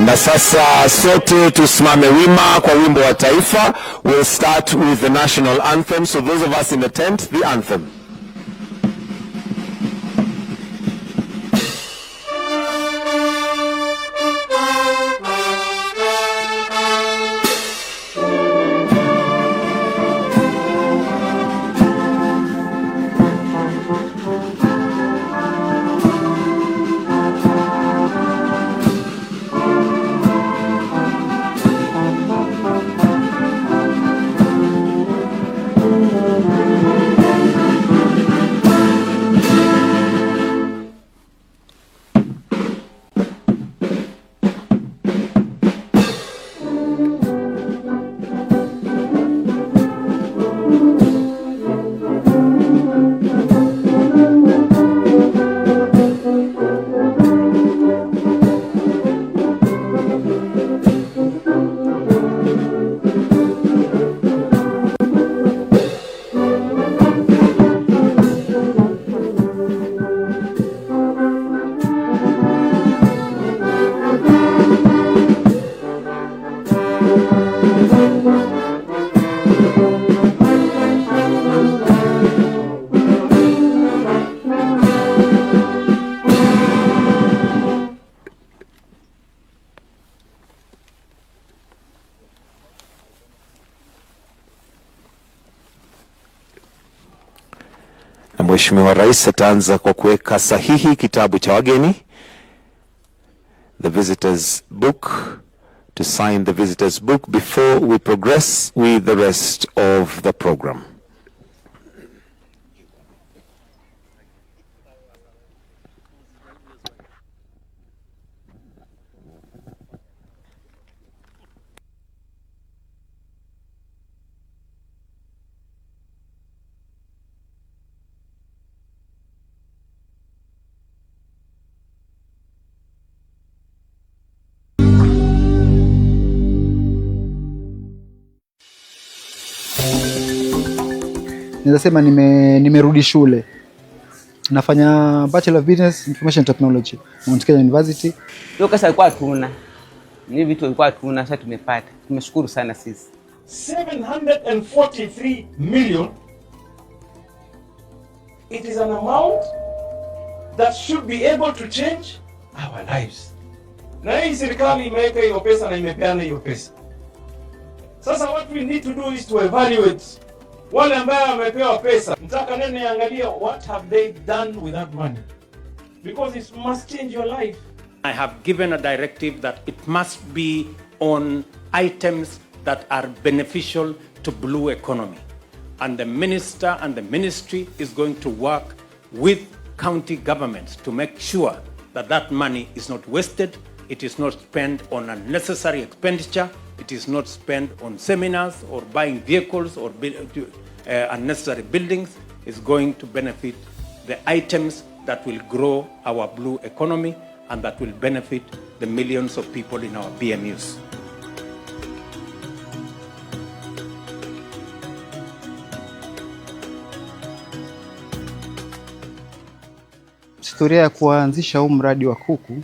Na sasa sote tusimame wima kwa wimbo wa taifa. We'll start with the national anthem. So those of us in the tent, the anthem. Mheshimiwa Rais ataanza kwa kuweka sahihi kitabu cha wageni, the visitors book, to sign the visitors book before we progress with the rest of the program. Ninasema nimerudi shule. Nafanya Bachelor of Business Information Technology Mount Kenya University. Hiyo kasa ilikuwa tuna. Ni vitu ilikuwa tuna, sasa tumepata. Tumeshukuru sana sisi. 743 million. It is an amount that should be able to change our lives. Na hii serikali imeweka hiyo pesa na imepeana hiyo pesa. Sasa what we need to do is to evaluate wale ambao wamepewa pesa. Mtaka nene angalia what have they done with that money, because it must change your life. I have given a directive that it must be on items that are beneficial to blue economy, and the minister and the ministry is going to work with county governments to make sure that that money is not wasted, it is not spent on unnecessary expenditure, it is not spent on seminars or buying vehicles or unnecessary buildings. Is going to benefit the items that will grow our blue economy and that will benefit the millions of people in our BMUs. Historia ya kuanzisha huu mradi wa kuku,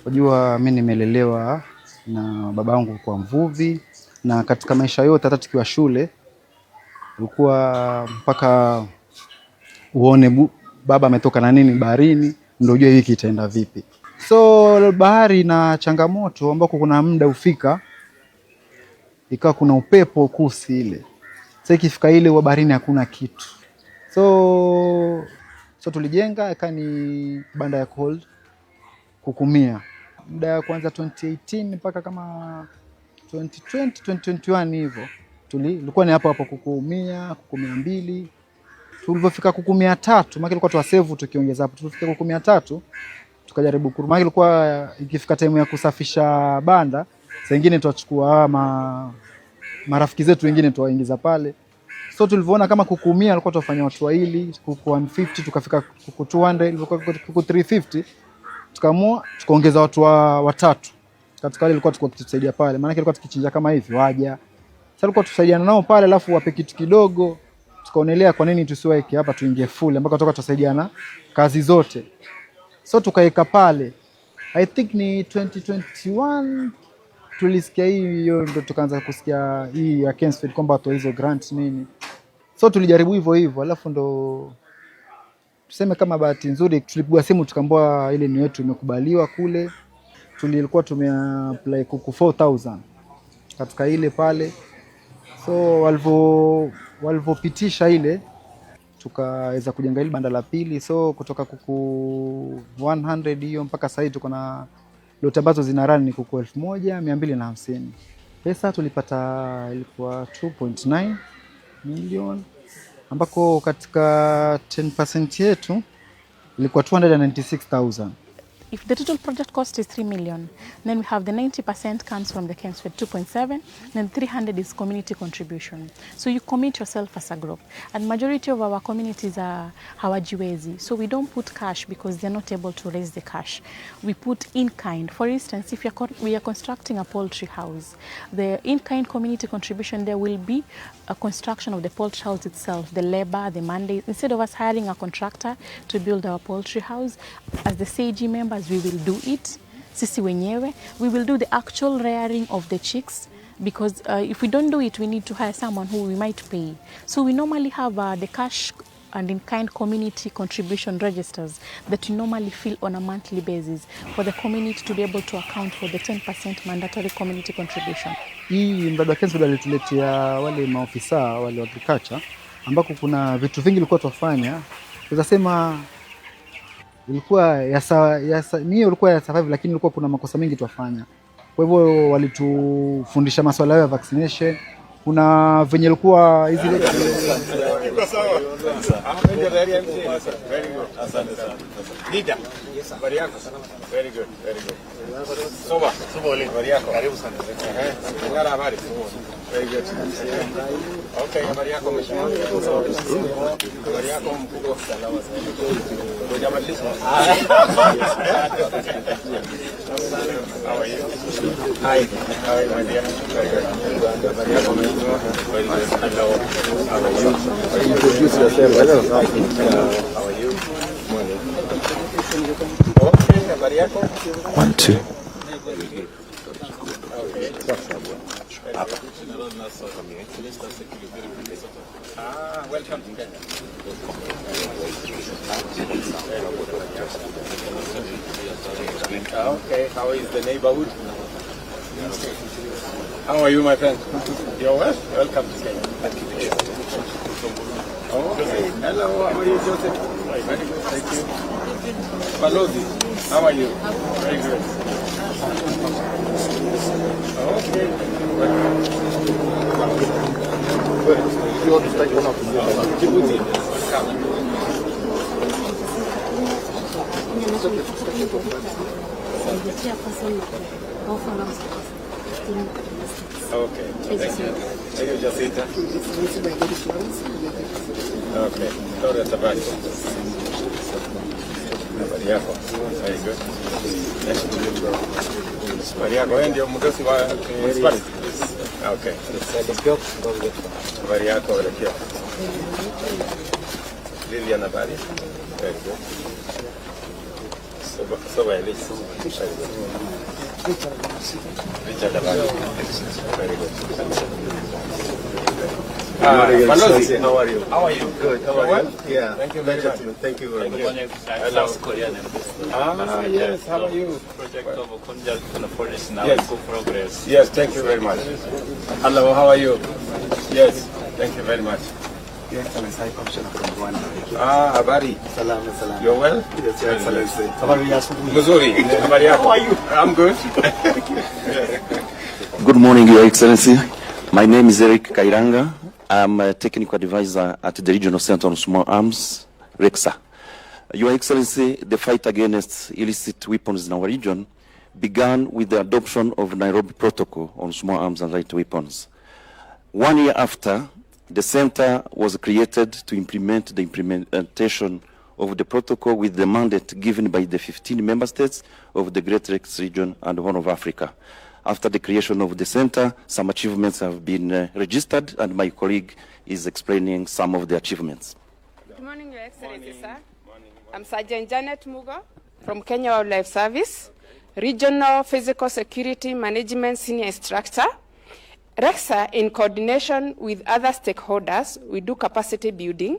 unajua mimi nimelelewa na babangu kwa mvuvi, na katika maisha yote hata tukiwa shule ulikuwa mpaka uone baba ametoka na nini baharini ndio ujue wiki itaenda vipi. So bahari na changamoto ambako kuna muda ufika ikawa kuna upepo kusi ile. Sasa ikifika ile wa baharini hakuna kitu. So tulijenga ikani banda ya cold kukumia. Muda ya kwanza 2018 mpaka kama 2020 2021 hivyo. Tulikuwa ni hapo kukumia 200. Tulipofika 300, maana ilikuwa tuwasave tukiongeza hapo. Tulifika 300 tukajaribu kuruma, ilikuwa ikifika time ya kusafisha banda, saa nyingine tuachukua marafiki zetu wengine tuwaingiza pale. So tulivyoona kama kukumia alikuwa tufanya watu wawili, kuku 150 tukafika kuku 200, ilikuwa kuku 350. Tukaamua tukaongeza watu watatu. Katika wale ilikuwa tukitusaidia pale, maana ilikuwa tukichinja kama hivi waja. Sasa tulikuwa tusaidiana nao pale, alafu wape kitu kidogo. Tukaonelea kwa nini tusiweke hapa tuingie full mpaka toka tusaidiana kazi zote. So tukaeka pale. I think ni 2021 tulisikia hiyo, ndo tukaanza kusikia hii ya Kensford kwamba watoa hizo grant nini, so tulijaribu hivyo hivyo, alafu ndo tuseme kama bahati nzuri tulipigwa simu tukaambiwa ile ni yetu imekubaliwa kule. Tulikuwa tumeapply kuku 4000 katika ile pale, so walivyopitisha ile tukaweza kujenga ile banda la pili. So kutoka kuku 100 hiyo mpaka sasa hivi tuko na lot ambazo zina run ni kuku 1250. Pesa tulipata ilikuwa 2.9 million, ambako katika 10% yetu ilikuwa 296,000. If the total project cost is 3 million, then we have the 90% comes from the Kensford 2.7, then 300 is community contribution. So you commit yourself as a group. And majority of our communities are hawajiwezi. So we don't put cash because they're not able to raise the cash. We put in-kind. For instance, if we are constructing a poultry house, the in-kind community contribution, there will be a construction of the poultry house itself, the labor, the mandate. Instead of us hiring a contractor to build our poultry house, as the CG members, we will do it. Sisi wenyewe, we will do the actual rearing of the chicks, because if we don't do it, we need to hire someone who we might pay. So we normally have the cash and in-kind community contribution registers that we normally fill on a monthly basis for the community to be able to account for the 10% mandatory community contribution. Hii mradi wa Kensford alituletea wale maofisa wale wa agriculture, ambako kuna vitu vingi ilikuwa tufanya. Tunasema ilikuwa ilikuwa ya survive, lakini ilikuwa kuna makosa mengi tufanya. Kwa hivyo walitufundisha masuala ya vaccination. Kuna venye ilikuwa hizi Leader. Habari yako? Very good, very good. Soba, habari yako? Karibu sana. Ngara habari. Very good. Okay, habari yako mheshimiwa? Habari yako mkubwa? Salama sana. Hujamaliza? How are you? Hi. How are you, my dear? Very good. Habari yako mheshimiwa? Very good. Hello. How are you? Introduce yourself. Hello. How are you? Morning. Okay, habari yako? 1, 2. Welcome to Kenya. Okay, how is the neighborhood? How are you, my friend? You're well? Welcome to Kenya. Okay. Hello, how are you, Joseph? Very good, thank you. Balozi, how are you? Very good. Okay. You want to take one of them? Djibouti. Okay. Thank you. Thank you, Jacinta. Okay. Gloria Tabari. Habari yako? Very good. Habari yako? Wewe ndio mdosi wa municipality? Okay. Habari yako? Welekea. Lilian habari? Very good. Soba Elisa. Richard habari? Very good. Balozi, how are you? How are you? Good. How are you? Yeah. Thank you very much. Thank you very much. Hello. Yes. How are you? Project of conjunction policy now. Yes. Good progress. Yes. Thank you very much. Hello. How are you? Yes. Thank you very much. Your Excellency, High Commissioner from Rwanda. Habari. Salama, salama. You're well? Yes, Your Excellency. Habari yako? Mzuri. Habari yako? How are you? I'm good. Good morning, Your Excellency. My name is Eric Kairanga. I'm a technical advisor at the Regional Center on Small Arms, REXA. Your Excellency, the fight against illicit weapons in our region began with the adoption of Nairobi Protocol on small arms and light weapons. 1 year after, the center was created to implement the implementation of the protocol with the mandate given by the 15 member states of the Great Lakes region and Horn of Africa. After the creation of the center, some achievements have been registered, and my colleague is explaining some of the achievements. Good morning, Your Excellency, sir. I'm Sergeant Janet Mugo from Kenya Wildlife Service. Regional Physical Security Management Senior Instructor. REXA, in coordination with other stakeholders, we do capacity building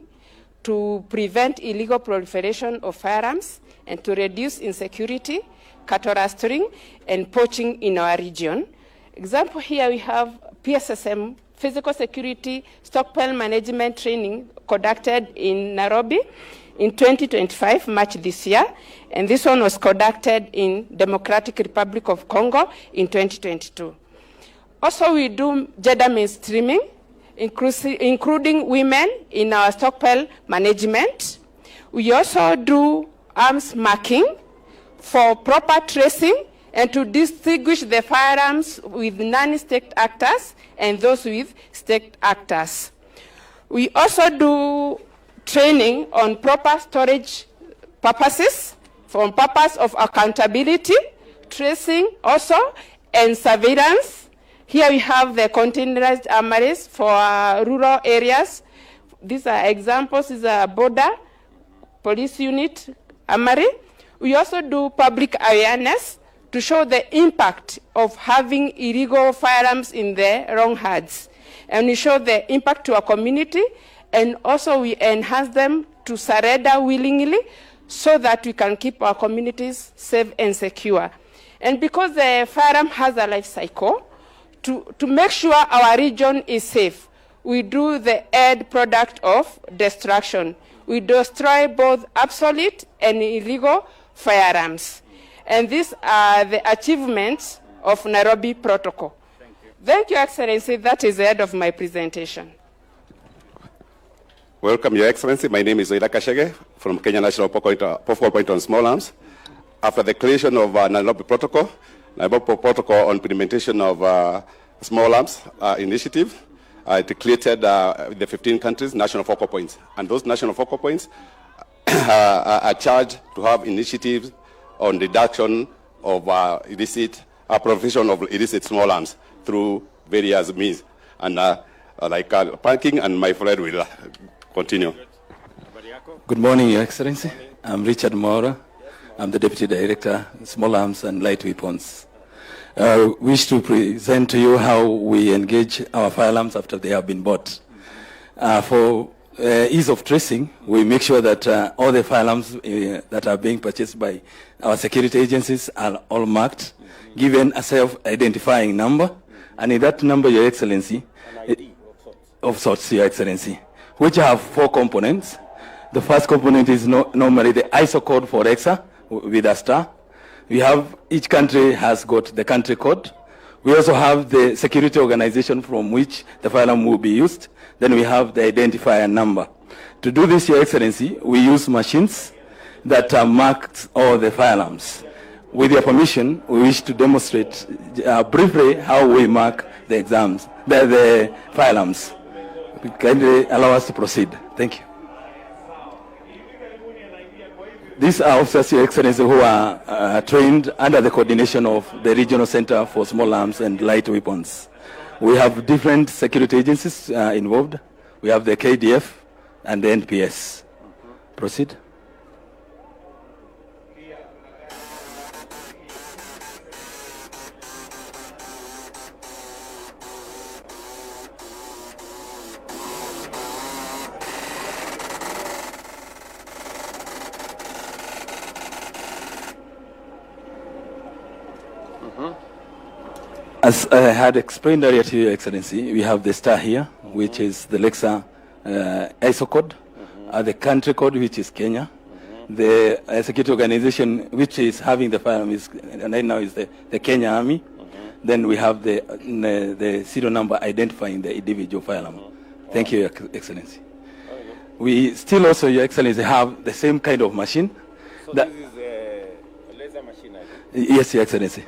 to prevent illegal proliferation of firearms and to reduce insecurity, cattle rustling, and poaching in our region. Example here we have PSSM, Physical Security Stockpile Management Training, conducted in Nairobi in 2025, March this year, and this one was conducted in Democratic Republic of Congo in 2022. Also, we do gender mainstreaming, including women in our stockpile management. We also do arms marking for proper tracing and to distinguish the firearms with non-state actors and those with state actors. We also do training on proper storage purposes, for purpose of accountability, tracing also, and surveillance. Here we have the containerized armories for rural areas. These are examples. These are border police unit armory. We also do public awareness to show the impact of having illegal firearms in the wrong hands. And we show the impact to our community, and also we enhance them to surrender willingly so that we can keep our communities safe and secure. And because the firearm has a life cycle, to make sure our region is safe, we do the end product of destruction. We destroy both obsolete and illegal firearms. And these are the achievements of Nairobi Protocol. Thank you, Excellency. That is the end of my presentation. Welcome, Your Excellency. My name is Raila Odinga from Kenya National Focal Point on Small Arms. After the creation of Nairobi Protocol on implementation of small arms initiative, it created the 15 countries national focal points. And those national focal points are charged to have initiatives on reduction of provision of illicit small arms through various means. And parking, and my friend will continue. Good morning, Your Excellency. I'm Richard Mora. I'm the Deputy Director, Small Arms and Light Weapons. I wish to present to you how we engage our firearms after they have been bought. For ease of tracing, we make sure that all the firearms that are being purchased by our security agencies are all marked, given a self-identifying number, and in that number, Your Excellency, of sorts, Your Excellency, which have 4 components. The first component is normally the ISO code for REXA with a star. We have, each country has got the country code. We also have the security organization from which the firearm will be used. Then we have the identifier number. To do this, Your Excellency, we use machines that mark all the firearms. With your permission, we wish to demonstrate briefly how we mark the firearms. Kindly allow us to proceed. Thank you. These are officers, Your Excellency, who are trained under the coordination of the Regional Center for Small Arms and Light Weapons. We have different security agencies involved. We have the KDF and the NPS. Proceed. As I had explained earlier to Your Excellency, we have the star here, which is the REXA ISO code, the country code, which is Kenya. The security organization, which is having the firearm, right now is the Kenya Army. Then we have the serial number identifying the individual firearm. Thank you, Your Excellency. We still also, Your Excellency, have the same kind of machine. So this is a laser machine, I think? Yes, Your Excellency.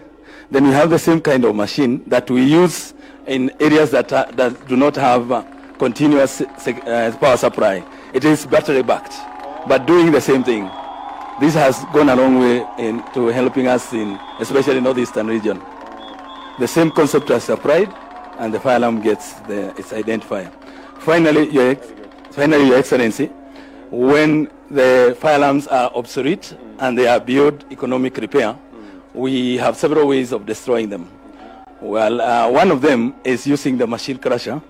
Then we have the same kind of machine that we use in areas that do not have continuous power supply. It is battery backed, but doing the same thing. This has gone a long way into helping us especially in northeastern region. The same concept as applied, and the firearm gets its identifier. Finally, Your Excellency, when the firearms are obsolete and they are beyond economic repair, we have several ways of destroying them. Well, one of them is using the machine crusher,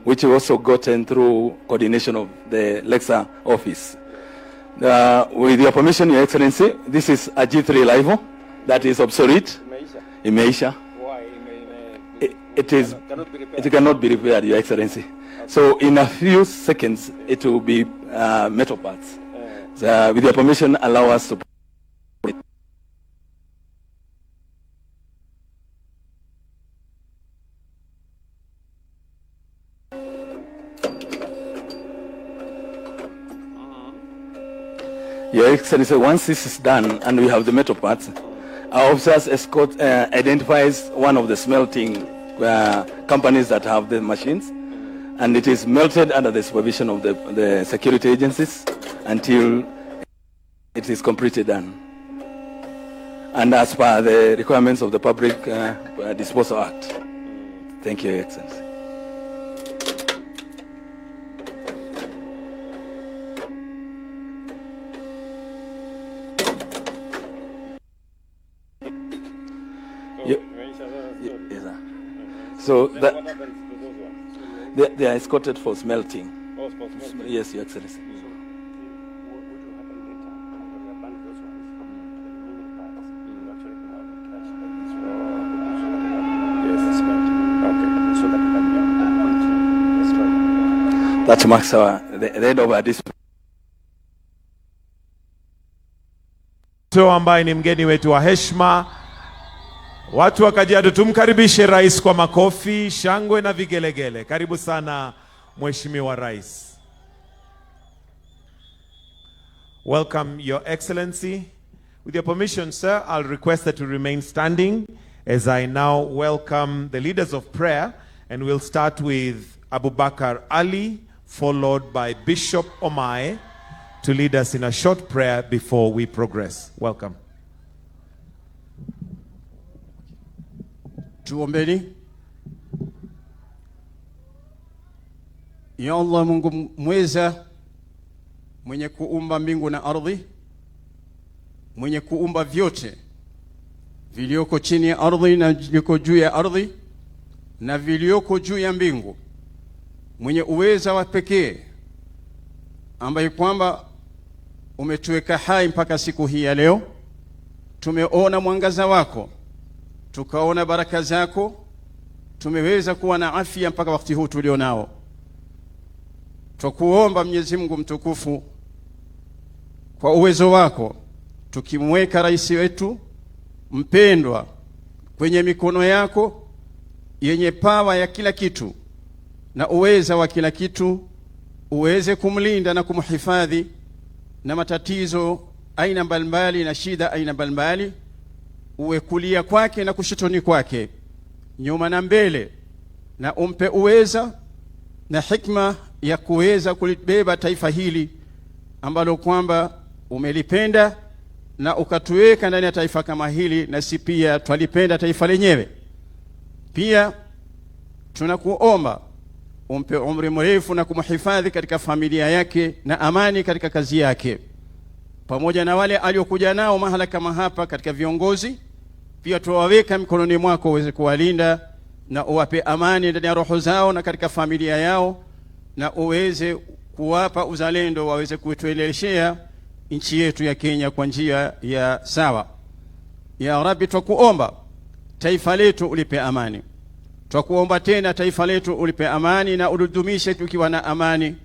which we also gotten through coordination of the Lexa office. With your permission, Your Excellency, this is a G3 LIVO that is obsolete. Imeisha. Why? It cannot be repaired, Your Excellency. So in a few seconds, it will be metal parts. So, with your permission, allow us to. Your Excellency, once this is done and we have the metal parts, our officers escort identifies one of the smelting companies that have the machines, and it is melted under the supervision of the security agencies until it is completely done. And as per the requirements of the Public Disposal Act. Thank you, Your Excellency. So that they are escorted for smelting. Oh, for smelting. Yes, Your Excellency. That marks the end of our dispute. Ambaye ni mgeni wetu wa heshima, watu wa Kajiado, tumkaribishe rais kwa makofi, shangwe na vigelegele. Karibu sana Mheshimiwa Rais. Welcome, Your Excellency. With your permission, sir, I'll request that you remain standing as I now welcome the leaders of prayer, and we'll start with Abubakar Ali, followed by Bishop Omae, to lead us in a short prayer before we progress. Welcome. Tuombeni. Ya Allah, Mungu mweza, mwenye kuumba mbingu na ardhi, mwenye kuumba vyote vilioko chini ya ardhi na vilioko juu ya ardhi na vilioko juu ya mbingu, mwenye uweza wa pekee, ambaye kwamba umetuweka hai mpaka siku hii ya leo. Tumeona mwangaza wako, tukaona baraka zako, tumeweza kuwa na afya mpaka wakati huu tulionao. Tukuomba Mwenyezi Mungu mtukufu, kwa uwezo wako, tukimweka rais wetu mpendwa kwenye mikono yako yenye pawa ya kila kitu na uweza wa kila kitu, uweze kumlinda na kumhifadhi na matatizo aina mbalimbali na shida aina mbalimbali, uwe kulia kwake na kushotoni kwake, nyuma na mbele, na umpe uweza na hikma ya kuweza kulibeba taifa hili ambalo kwamba umelipenda na ukatuweka ndani ya taifa kama hili, na si pia twalipenda taifa lenyewe. Pia tunakuomba umpe umri mrefu na kumhifadhi katika familia yake na amani katika kazi yake, pamoja na wale aliokuja nao mahala kama hapa katika viongozi. Pia tuwaweka mikononi mwako uweze kuwalinda na uwape amani ndani ya roho zao na katika familia yao, na uweze kuwapa uzalendo waweze kutueleshea nchi yetu ya Kenya kwa njia ya sawa. Ya Rabbi, twakuomba taifa letu ulipe amani. Twakuomba tena taifa letu ulipe amani na ulidumishe tukiwa na amani,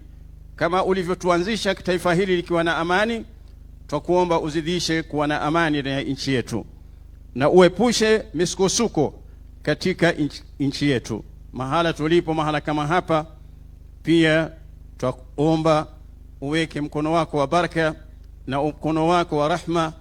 kama ulivyotuanzisha taifa hili likiwa na amani. Twakuomba uzidishe kuwa na amani ndani ya nchi yetu, na uepushe misukosuko katika nchi yetu mahala tulipo, mahala kama hapa. Pia twakuomba uweke mkono wako wa baraka na mkono wako wa rahma,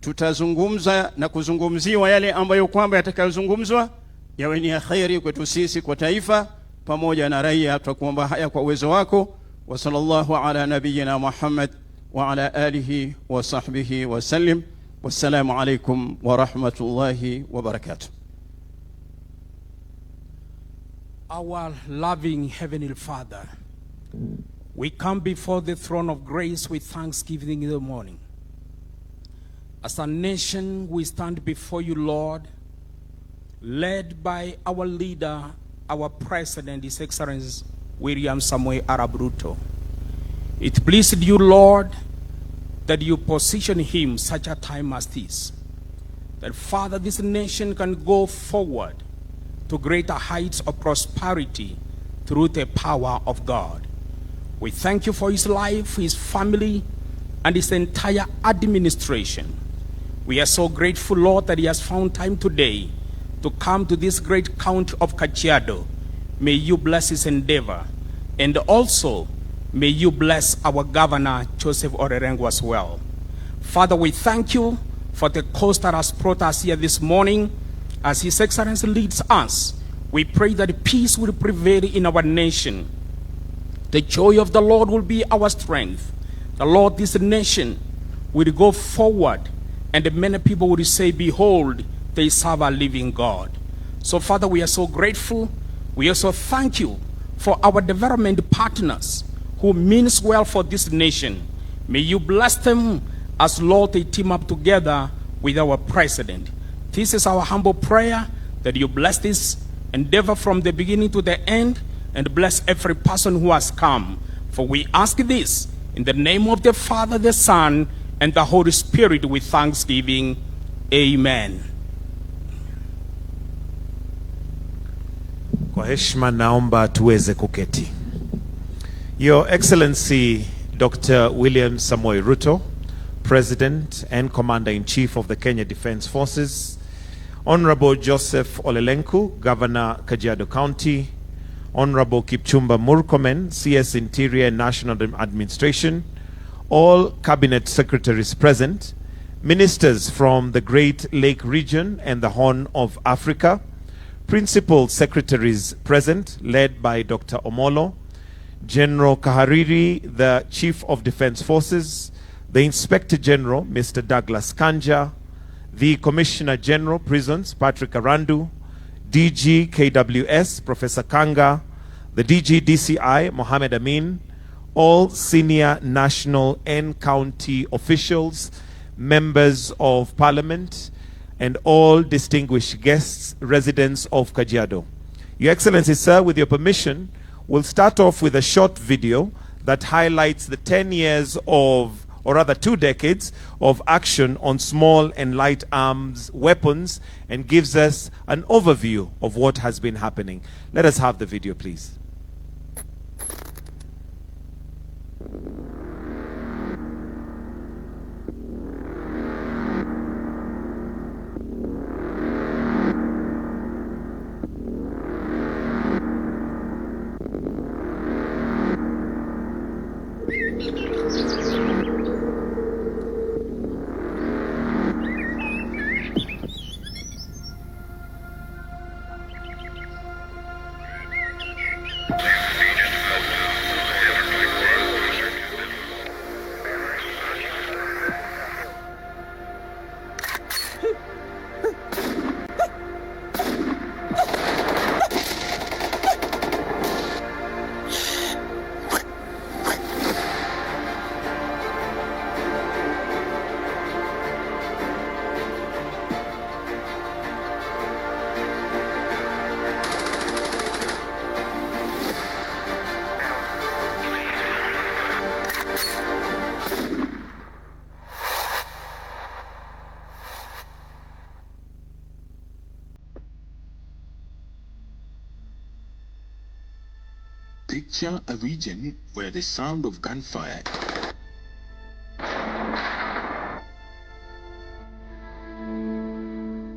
tutazungumza na kuzungumziwa yale ambayo kwamba yatakayozungumzwa yawe ni khairi kwetu sisi, kwa taifa pamoja na raia. Twakuomba haya kwa uwezo wako. Wa sallallahu ala nabiyyina Muhammad wa ala alihi wa sahbihi wa sallim. Wassalamu alaikum wa rahmatullahi wa barakatuh. Our loving Heavenly Father, we come before the throne of grace with thanksgiving in the morning. As a nation, we stand before you, Lord, led by our leader, our president, His Excellency William Samoei Arap Ruto. It pleased you, Lord, that you position him such a time as this, that, Father, this nation can go forward to greater heights of prosperity through the power of God. We thank you for his life, his family, and his entire administration. We are so grateful, Lord, that he has found time today to come to this great county of Kajiado. May you bless his endeavor, and also may you bless our governor, Joseph Orerengo, as well. Father, we thank you for the cause that has brought us here this morning. As His Excellency leads us, we pray that peace will prevail in our nation. The joy of the Lord will be our strength. The Lord, this nation will go forward, and many people will say, behold, they serve a living God. So, Father, we are so grateful. We also thank you for our development partners who means well for this nation. May you bless them as, Lord, they team up together with our president. This is our humble prayer, that you bless this endeavor from the beginning to the end, and bless every person who has come. For we ask this in the name of the Father, the Son, and the Holy Spirit with thanksgiving. Amen. Kwa heshima naomba tuweze kuketi. Your Excellency Dr. William Samoei Ruto, President and Commander-in-Chief of the Kenya Defense Forces, Honorable Joseph Olelenku, Governor, Kajiado County, Honorable Kipchumba Murkomen, CS Interior and National Administration, all Cabinet Secretaries present, Ministers from the Great Lake Region and the Horn of Africa, Principal Secretaries present, led by Dr. Omolo, General Kahariri, the Chief of Defense Forces, the Inspector General, Mr. Douglas Kanja, the Commissioner General, Prisons, Patrick Arandu, DG KWS, Professor Kanga, the DG DCI, Mohammed Amin, all senior national and county officials, members of Parliament, and all distinguished guests, residents of Kajiado. Your Excellency, sir, with your permission, we'll start off with a short video that highlights the 10 years of, or rather 2 decades, of action on small and light arms weapons, and gives us an overview of what has been happening. Let us have the video, please. Picture a region where the sound of gunfire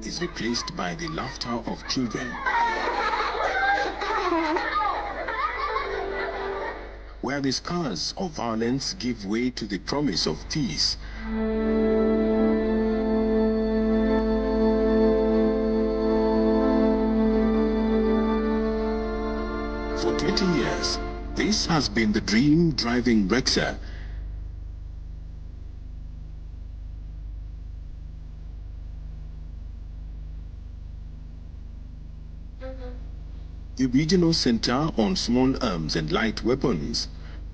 is replaced by the laughter of children, where the scars of violence give way to the promise of peace. For 20 years, this has been the dream driving Rexa. The regional center on small arms and light weapons,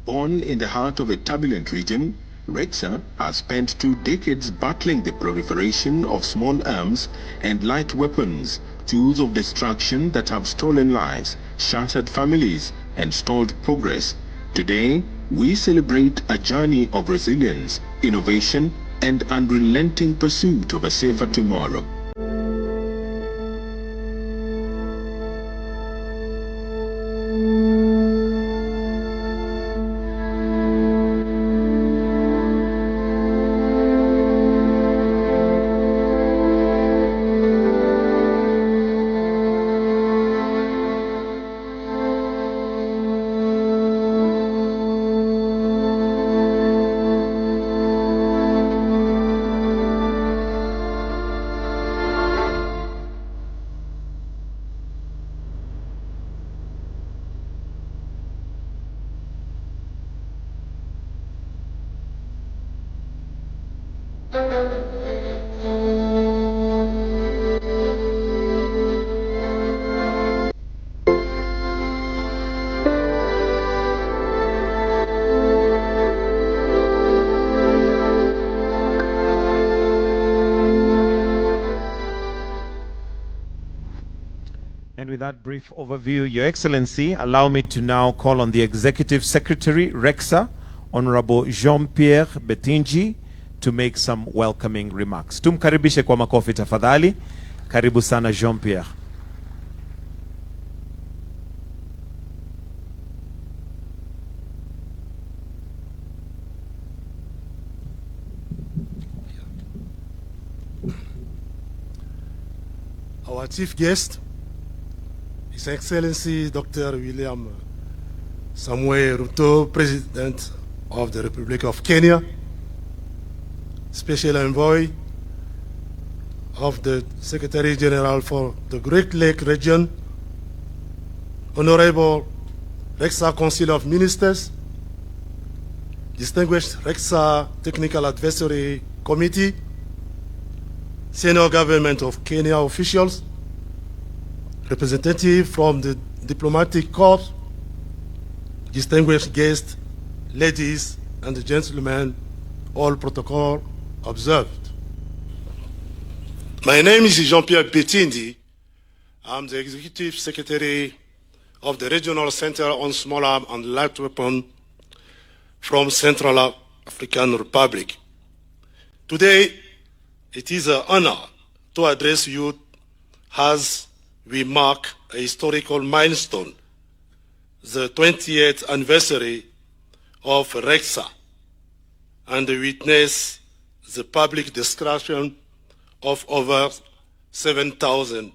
born in the heart of a turbulent region, Rexha has spent 2 decades battling the proliferation of small arms and light weapons, tools of destruction that have stolen lives, shattered families, and stalled progress. Today, we celebrate a journey of resilience, innovation, and unrelenting pursuit of a safer tomorrow. And with that brief overview, Your Excellency, allow me to now call on the Executive Secretary, Rexha, Honorable Jean-Pierre Betinji, to make some welcoming remarks. Tumkaribishe kwa makofi tafadhali. Karibu sana Jean-Pierre. Our chief guest, His Excellency Dr. William Samuel Ruto, President of the Republic of Kenya, Special Envoy of the Secretary General for the Great Lake Region, Honorable Rexha Council of Ministers, Distinguished Rexha Technical Advisory Committee, Senior Government of Kenya officials, representative from the Diplomatic Corps, distinguished guests, ladies and gentlemen, all protocol observed. My name is Jean-Pierre Betindi. I'm the Executive Secretary of the Regional Center on Small Arms and Light Weapons from Central African Republic. Today, it is an honor to address you as we mark a historical milestone, the 20th anniversary of Rexha, and witness the public destruction of over 7,000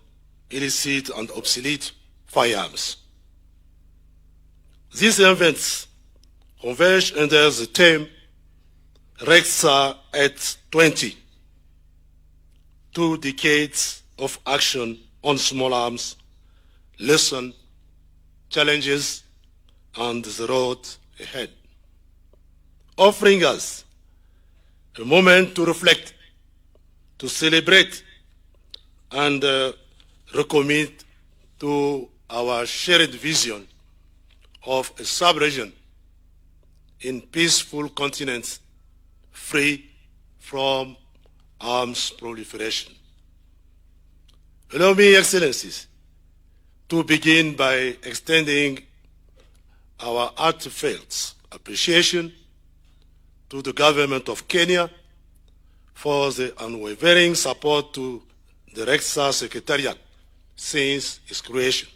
illicit and obsolete firearms. These events converge under the theme Rexha at 20, 2 decades of action on small arms, lessons, challenges, and the road ahead, offering us a moment to reflect, to celebrate, and recommit to our shared vision of a sub-region in peaceful continents free from arms proliferation. Allow me, Excellencies, to begin by extending our heartfelt appreciation to the government of Kenya for the unwavering support to the Rexha Secretariat since its creation.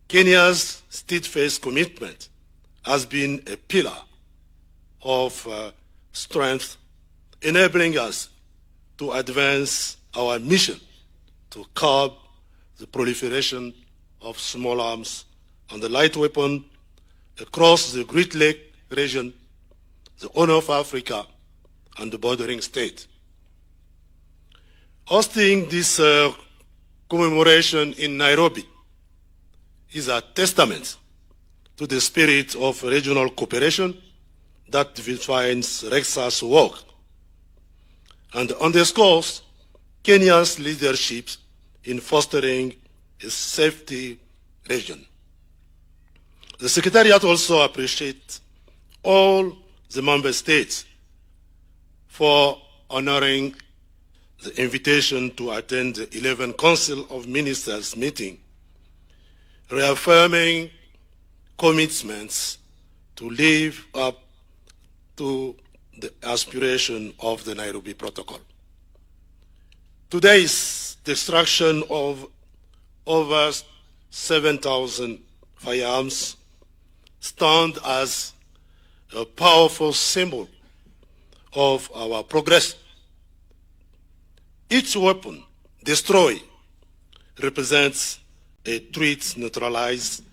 Kenya's steadfast commitment has been a pillar of strength, enabling us to advance our mission to curb the proliferation of small arms and the light weapon across the Great Lake region, the Horn of Africa, and the bordering state. Hosting this commemoration in Nairobi is a testament to the spirit of regional cooperation that defines Rexha's work and underscores Kenya's leadership in fostering a safety region. The Secretariat also appreciates all the member states for honoring the invitation to attend the 11th Council of Ministers meeting, reaffirming commitments to live up to the aspiration of the Nairobi Protocol. Today's destruction of over 7,000 firearms stand as a powerful symbol of our progress. Each weapon destroyed represents a threat neutralized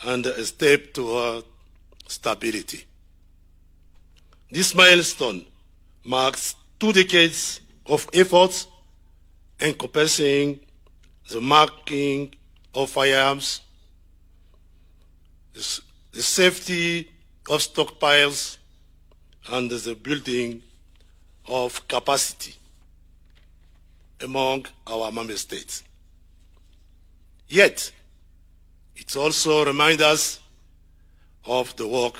and a step toward stability. This milestone marks 2 decades of efforts encompassing the marking of firearms, the safety of stockpiles, and the building of capacity among our member states. Yet, it also reminds us of the work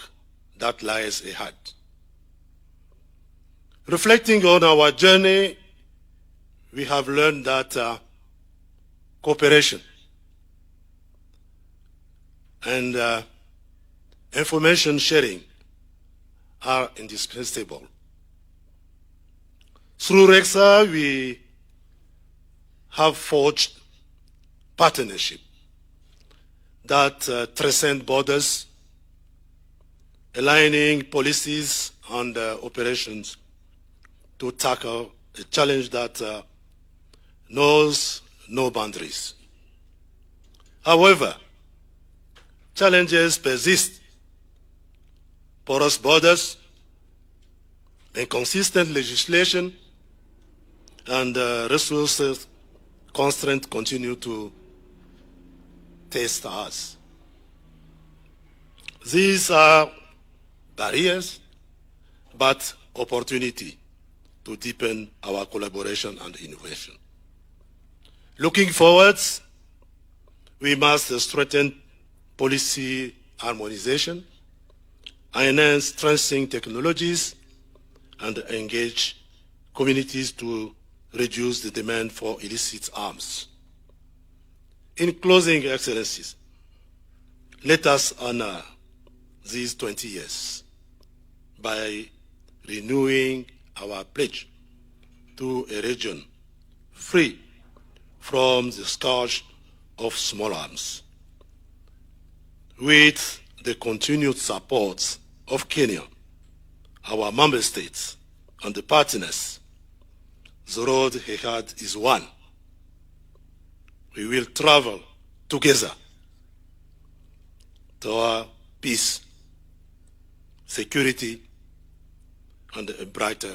that lies ahead. Reflecting on our journey, we have learned that cooperation and information sharing are indispensable. Through REXA, we have forged partnership that transcend borders, aligning policies and operations to tackle a challenge that knows no boundaries. However, challenges persist. Porous borders, inconsistent legislation, and resources constraints continue to test us. These are barriers, but opportunity to deepen our collaboration and innovation. Looking forwards, we must strengthen policy harmonization, enhance tracing technologies, and engage communities to reduce the demand for illicit arms. In closing, Excellencies, let us honor these 20 years by renewing our pledge to a region free from the scourge of small arms. With the continued support of Kenya, our member states, and the partners, the road ahead is one. We will travel together toward peace, security, and a brighter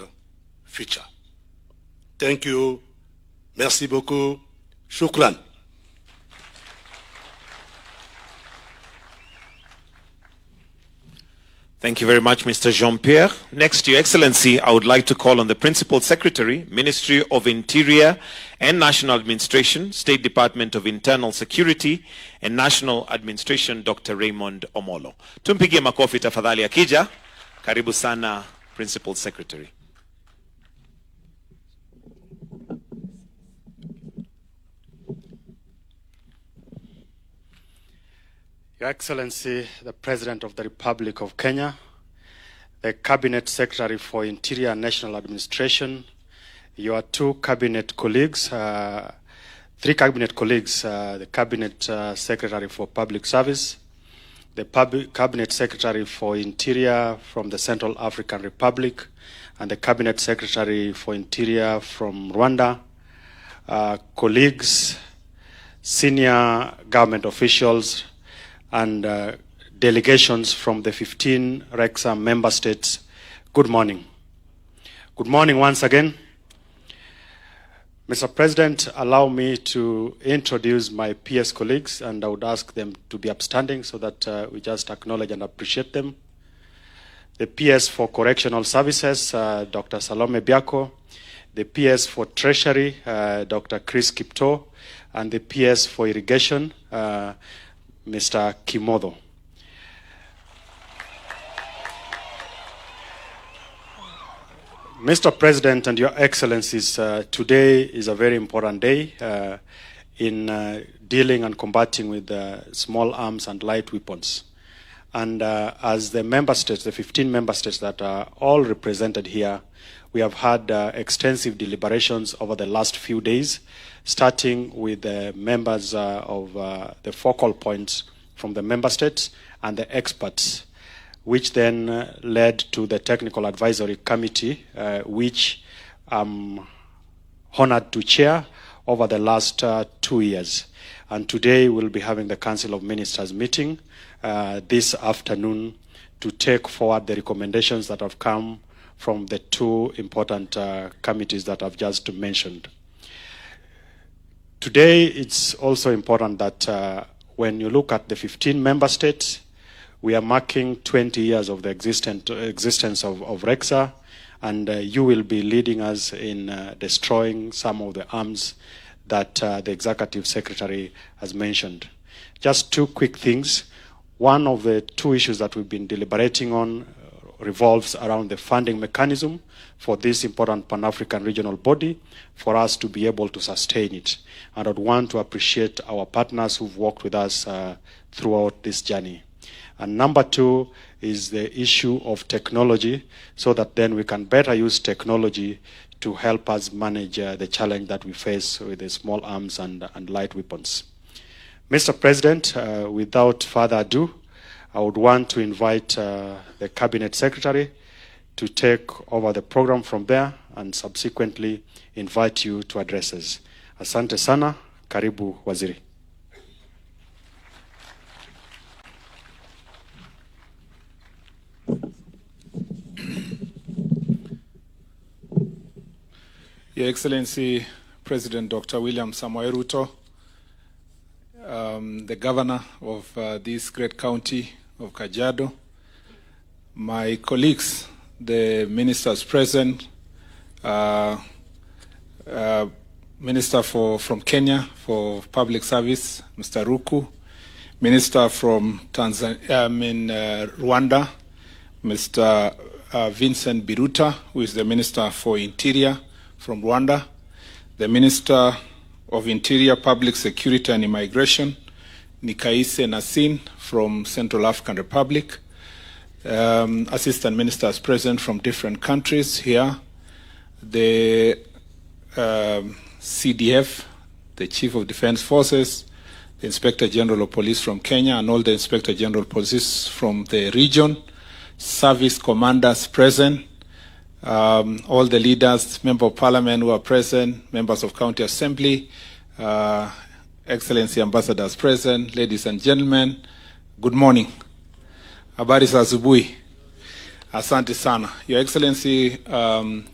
future. Thank you. Merci beaucoup. Shukran. Thank you very much, Mr. Jean-Pierre. Next, Your Excellency, I would like to call on the Principal Secretary, Ministry of Interior and National Administration, State Department of Internal Security and National Administration, Dr. Raymond Omolo. Tumpigie makofi tafadhali akija. Karibu sana, Principal Secretary. Your Excellency, the President of the Republic of Kenya, the Cabinet Secretary for Interior and National Administration, your 2 cabinet colleagues, 3 cabinet colleagues, the Cabinet Secretary for Public Service, the Cabinet Secretary for Interior from the Central African Republic, and the Cabinet Secretary for Interior from Rwanda, colleagues, senior government officials, and delegations from the 15 REXA member states, good morning. Good morning once again. Mr. President, allow me to introduce my PS colleagues, and I would ask them to be upstanding so that we just acknowledge and appreciate them. The PS for Correctional Services, Dr. Salome Biako, the PS for Treasury, Dr. Chris Kipto, and the PS for Irrigation, Mr. Kimodo. Mr. President and Your Excellencies, today is a very important day in dealing and combating with small arms and light weapons. And as the member states, the 15 member states that are all represented here, we have had extensive deliberations over the last few days, starting with the members of the focal points from the member states and the experts, which then led to the Technical Advisory Committee, which I'm honored to chair over the last 2 years. And today we'll be having the Council of Ministers meeting this afternoon to take forward the recommendations that have come from the two important committees that I've just mentioned. Today, it's also important that when you look at the 15 member states, we are marking 20 years of the existence of REXA, and you will be leading us in destroying some of the arms that the Executive Secretary has mentioned. Just two quick things. One of the two issues that we've been deliberating on revolves around the funding mechanism for this important Pan-African regional body for us to be able to sustain it. And I'd want to appreciate our partners who've worked with us throughout this journey. And number two is the issue of technology, so that then we can better use technology to help us manage the challenge that we face with the small arms and light weapons. Mr. President, without further ado, I would want to invite the Cabinet Secretary to take over the program from there and subsequently invite you to address us. Asante sana, karibu waziri. Your Excellency, President Dr. William Samoei Ruto, the governor of this great county of Kajiado, my colleagues, the ministers present, Minister from Kenya for Public Service, Mr. Ruku, Minister from Rwanda, Mr. Vincent Biruta, who is the Minister for Interior from Rwanda, the Minister of Interior, Public Security and Immigration, Nikaise Nasin from Central African Republic, assistant ministers present from different countries here, the CDF, the Chief of Defense Forces, the Inspector General of Police from Kenya, and all the Inspector General of Police from the region, service commanders present, all the leaders, Member of Parliament who are present, members of County Assembly, Excellency Ambassadors present, ladies and gentlemen, good morning. Habari za asubuhi. Asante sana. Your Excellency,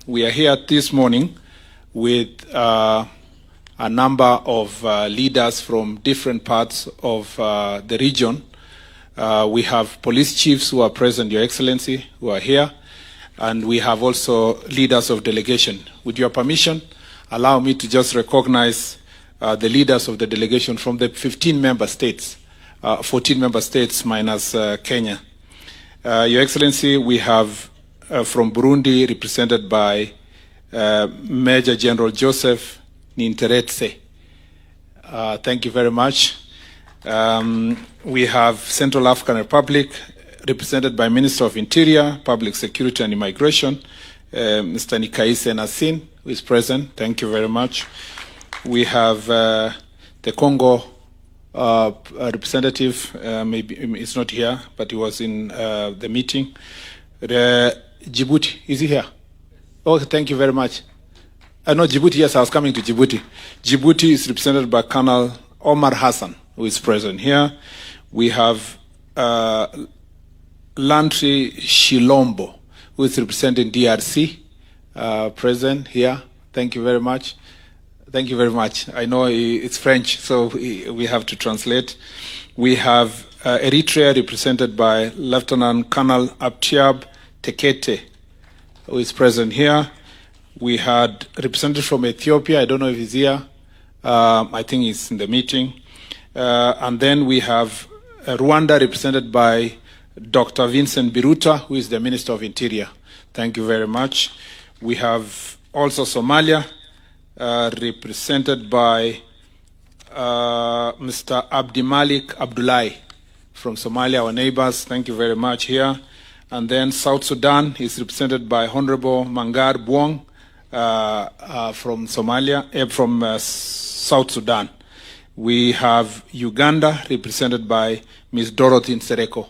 we are here this morning with a number of leaders from different parts of the region. We have police chiefs who are present, Your Excellency, who are here, and we have also leaders of delegation. With your permission, allow me to just recognize the leaders of the delegation from the 15 member states, 14 member states minus Kenya. Your Excellency, we have from Burundi represented by Major General Joseph Ninteretse. Thank you very much. We have Central African Republic represented by Minister of Interior, Public Security and Immigration, Mr. Nikaise Nasin, who is present. Thank you very much. We have the Congo representative, maybe it's not here, but he was in the meeting. Djibouti, is he here? Oh, thank you very much. No, Djibouti, yes, I was coming to Djibouti. Djibouti is represented by Colonel Omar Hassan, who is present here. We have Lantri Shilombo, who is representing DRC, present here. Thank you very much. Thank you very much. I know it's French, so we have to translate. We have Eritrea represented by Lieutenant Colonel Abtiab Tekete, who is present here. We had representative from Ethiopia. I don't know if he's here. I think he's in the meeting. And then we have Rwanda represented by Dr. Vincent Biruta, who is the Minister of Interior. Thank you very much. We have also Somalia, represented by Mr. Abdimalik Abdullahi from Somalia, our neighbors. Thank you very much here. And then South Sudan is represented by Honorable Mangar Buong from Somalia, from South Sudan. We have Uganda represented by Ms. Dorothy Nsereko.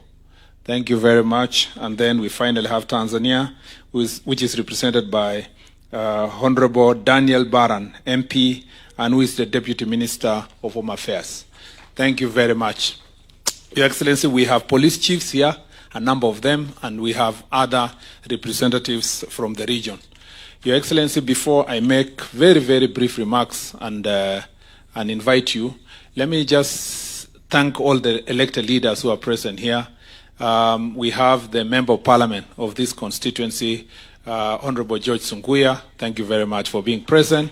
Thank you very much. And then we finally have Tanzania, which is represented by Honorable Daniel Baran, MP, and who is the Deputy Minister of Home Affairs. Thank you very much. Your Excellency, we have police chiefs here, a number of them, and we have other representatives from the region. Your Excellency, before I make very, very brief remarks and invite you, let me just thank all the elected leaders who are present here. We have the Member of Parliament of this constituency, Honorable George Sunguya. Thank you very much for being present.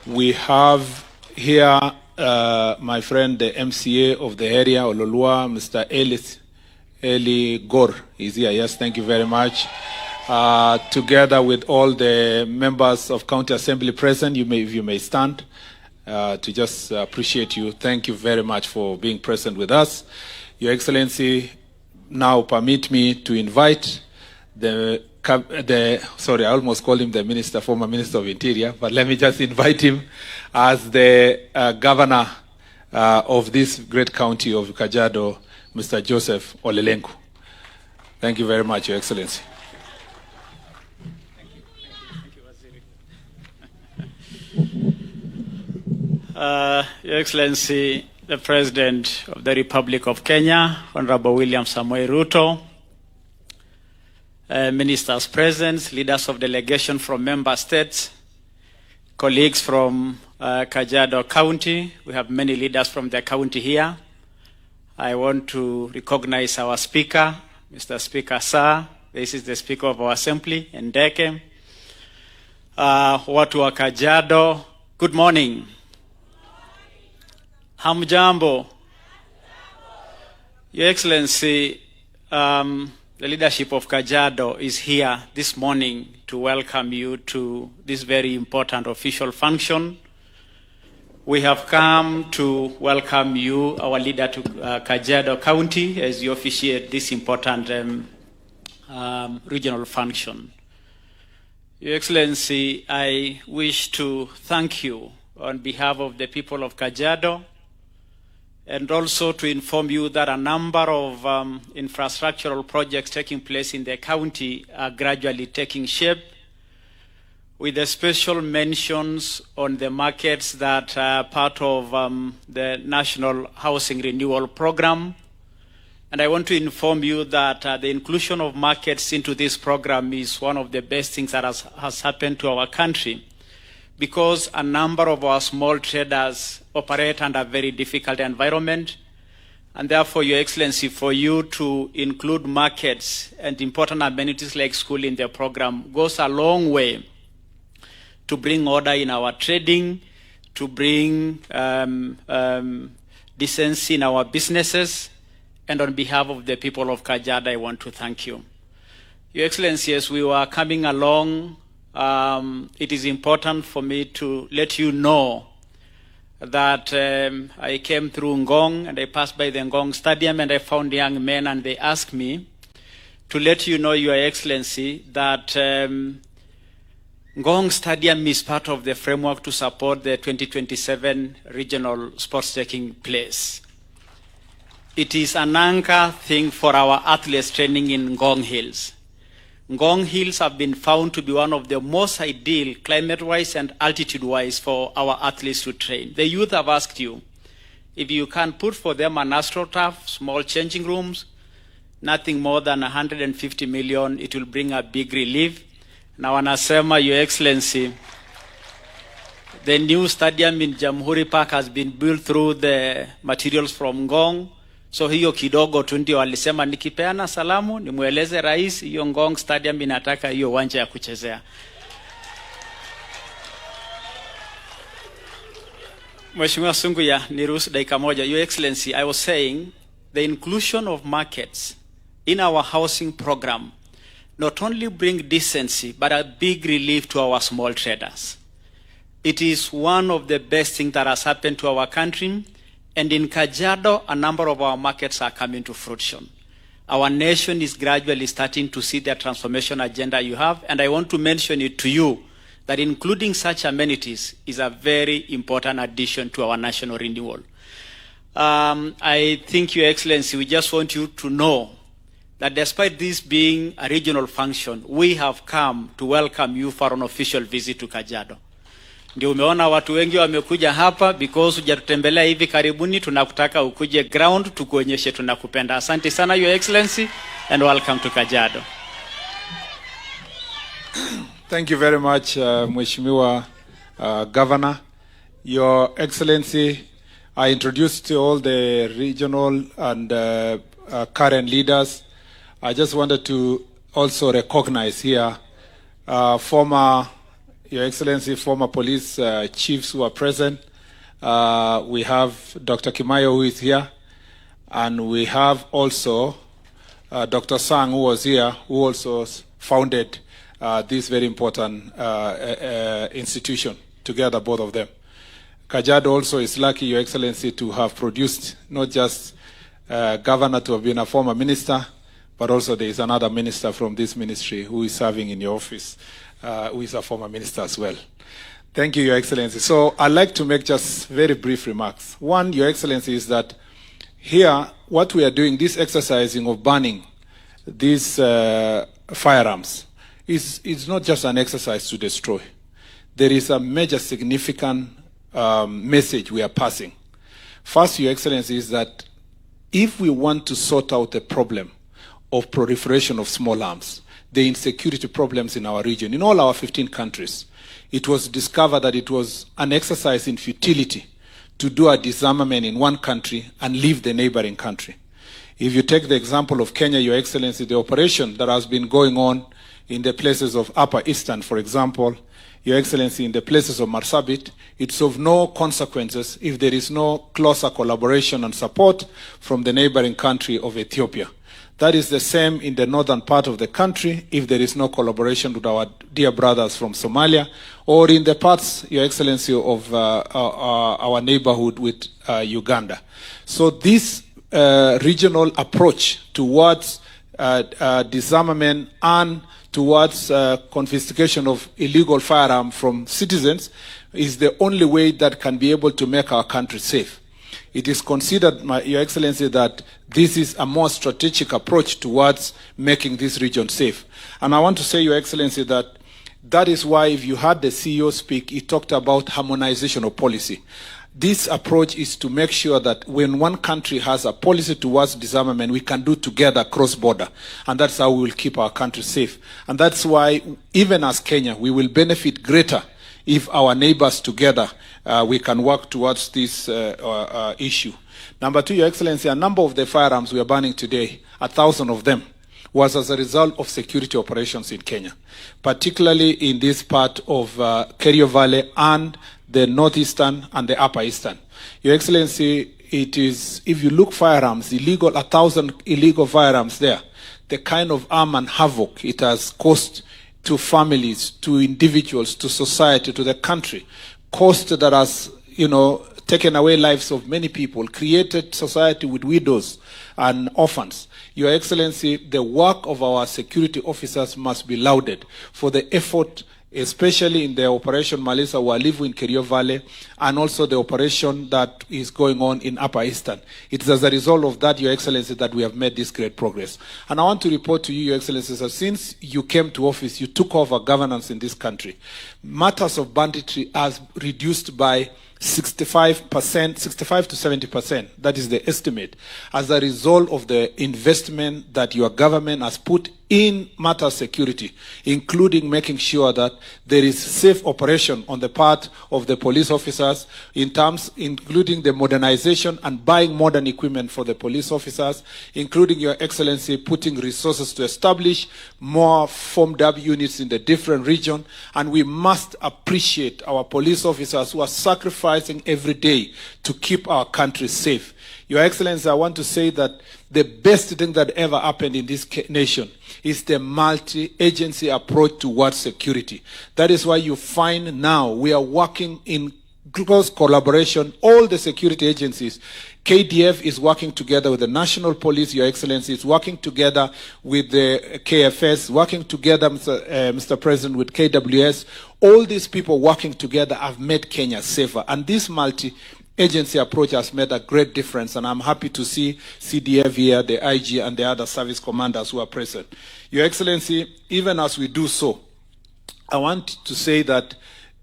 We have here my friend, the MCA of the area, Ololua, Mr. Eli Gore is here. Yes, thank you very much. Together with all the members of County Assembly present, if you may stand to just appreciate you. Thank you very much for being present with us. Your Excellency, now permit me to invite sorry, I almost called him the minister, former Minister of Interior, but let me just invite him as the governor of this great county of Kajiado, Mr. Joseph Olelenku. Thank you very much, Your Excellency. Your Excellency, the President of the Republic of Kenya, Honorable William Samoei Ruto, ministers present, leaders of delegation from member states, colleagues from Kajiado County. We have many leaders from the county here. I want to recognize our Speaker, Mr. Speaker Sir. This is the Speaker of our Assembly, Ndeke. Watu wa Kajiado, good morning. Hamjambo. Your Excellency, the leadership of Kajiado is here this morning to welcome you to this very important official function. We have come to welcome you, our leader, to Kajiado County as you officiate this important regional function. Your Excellency, I wish to thank you on behalf of the people of Kajiado, and also to inform you that a number of infrastructural projects taking place in the county are gradually taking shape, with the special mentions on the markets that are part of the National Housing Renewal Program. And I want to inform you that the inclusion of markets into this program is one of the best things that has happened to our country, because a number of our small traders operate under a very difficult environment. And therefore, Your Excellency, for you to include markets and important amenities like school in the program goes a long way to bring order in our trading, to bring decency in our businesses. And on behalf of the people of Kajiado, I want to thank you. Your Excellency, as we were coming along, it is important for me to let you know that I came through Ngong and I passed by the Ngong Stadium and I found young men and they asked me to let you know, Your Excellency, that Ngong Stadium is part of the framework to support the 2027 regional sports taking place. It is an anchor thing for our athletes training in Ngong Hills. Ngong Hills have been found to be one of the most ideal climate-wise and altitude-wise for our athletes to train. The youth have asked you, if you can put for them an AstroTurf, small changing rooms, nothing more than 150 million, it will bring a big relief. Now, anasema, Your Excellency, the new stadium in Jamhuri Park has been built through the materials from Ngong. So hiyo kidogo tu ndio walisema nikipeana salamu nimweleze rais hiyo Ngong Stadium inataka hiyo uwanja ya kuchezea. Mheshimiwa Sunguya, niruhusu dakika moja. Your Excellency, I was saying the inclusion of markets in our housing program not only bring decency, but a big relief to our small traders. It is one of the best things that has happened to our country. And in Kajiado, a number of our markets are coming to fruition. Our nation is gradually starting to see the transformation agenda you have. And I want to mention it to you that including such amenities is a very important addition to our national renewal. I think, Your Excellency, we just want you to know that despite this being a regional function, we have come to welcome you for an official visit to Kajiado. Ndio umeona watu wengi wamekuja hapa because hujatutembelea hivi karibuni, tunakutaka ukuje ground tukuonyeshe tunakupenda. Asante sana, Your Excellency, and welcome to Kajiado. Thank you very much, Mheshimiwa Governor. Your Excellency, I introduced to all the regional and current leaders. I just wanted to also recognize here Your Excellency, former police chiefs who are present. We have Dr. Kimayo, who is here, and we have also Dr. Sang, who was here, who also founded this very important institution, together, both of them. Kajiado also is lucky, Your Excellency, to have produced not just governor to have been a former minister, but also there is another minister from this ministry who is serving in your office, who is a former minister as well. Thank you, Your Excellency. So I'd like to make just very brief remarks. One, Your Excellency, is that here, what we are doing, this exercising of banning these firearms, is not just an exercise to destroy. There is a major significant message we are passing. First, Your Excellency, is that if we want to sort out the problem of proliferation of small arms, the insecurity problems in our region, in all our 15 countries, it was discovered that it was an exercise in futility to do a disarmament in one country and leave the neighboring country. If you take the example of Kenya, Your Excellency, the operation that has been going on in the places of Upper Eastern, for example, Your Excellency, in the places of Marsabit, it's of no consequences if there is no closer collaboration and support from the neighboring country of Ethiopia. That is the same in the northern part of the country if there is no collaboration with our dear brothers from Somalia, or in the parts, Your Excellency, of our neighborhood with Uganda. So this regional approach towards disarmament and towards confiscation of illegal firearms from citizens is the only way that can be able to make our country safe. It is considered, Your Excellency, that this is a more strategic approach towards making this region safe. And I want to say, Your Excellency, that is why if you heard the CEO speak, he talked about harmonization of policy. This approach is to make sure that when one country has a policy towards disarmament, we can do together cross-border. And that's how we will keep our country safe. And that's why, even as Kenya, we will benefit greater if our neighbors together, we can work towards this issue. Number two, Your Excellency, a number of the firearms we are banning today, 1,000 of them, was as a result of security operations in Kenya, particularly in this part of Kerio Valley and the northeastern and the upper eastern. Your Excellency, it is, if you look firearms, 1,000 illegal firearms there, the kind of harm and havoc it has caused to families, to individuals, to society, to the country, cost that has, taken away lives of many people, created society with widows and orphans. Your Excellency, the work of our security officers must be lauded for the effort, especially in the Operation Malisa Walivu in Kerio Valley, and also the operation that is going on in Upper Eastern. It is as a result of that, Your Excellency, that we have made this great progress. And I want to report to you, Your Excellency, that since you came to office, you took over governance in this country. Matters of banditry has reduced by 65%, 65 to 70%, that is the estimate, as a result of the investment that your government has put in matter security, including making sure that there is safe operation on the part of the police officers, in terms, including the modernization and buying modern equipment for the police officers, including, Your Excellency, putting resources to establish more formed up units in the different regions. And we must appreciate our police officers who are sacrificing sacrificing every day to keep our country safe. Your Excellency, I want to say that the best thing that ever happened in this nation is the multi-agency approach towards security. That is why you find now we are working in close collaboration, all the security agencies. KDF is working together with the National Police, Your Excellency, is working together with the KFS, working together, Mr. President, with KWS. All these people working together have made Kenya safer. And this multi-agency approach has made a great difference. And I'm happy to see CDF here, the IG, and the other service commanders who are present. Your Excellency, even as we do so, I want to say that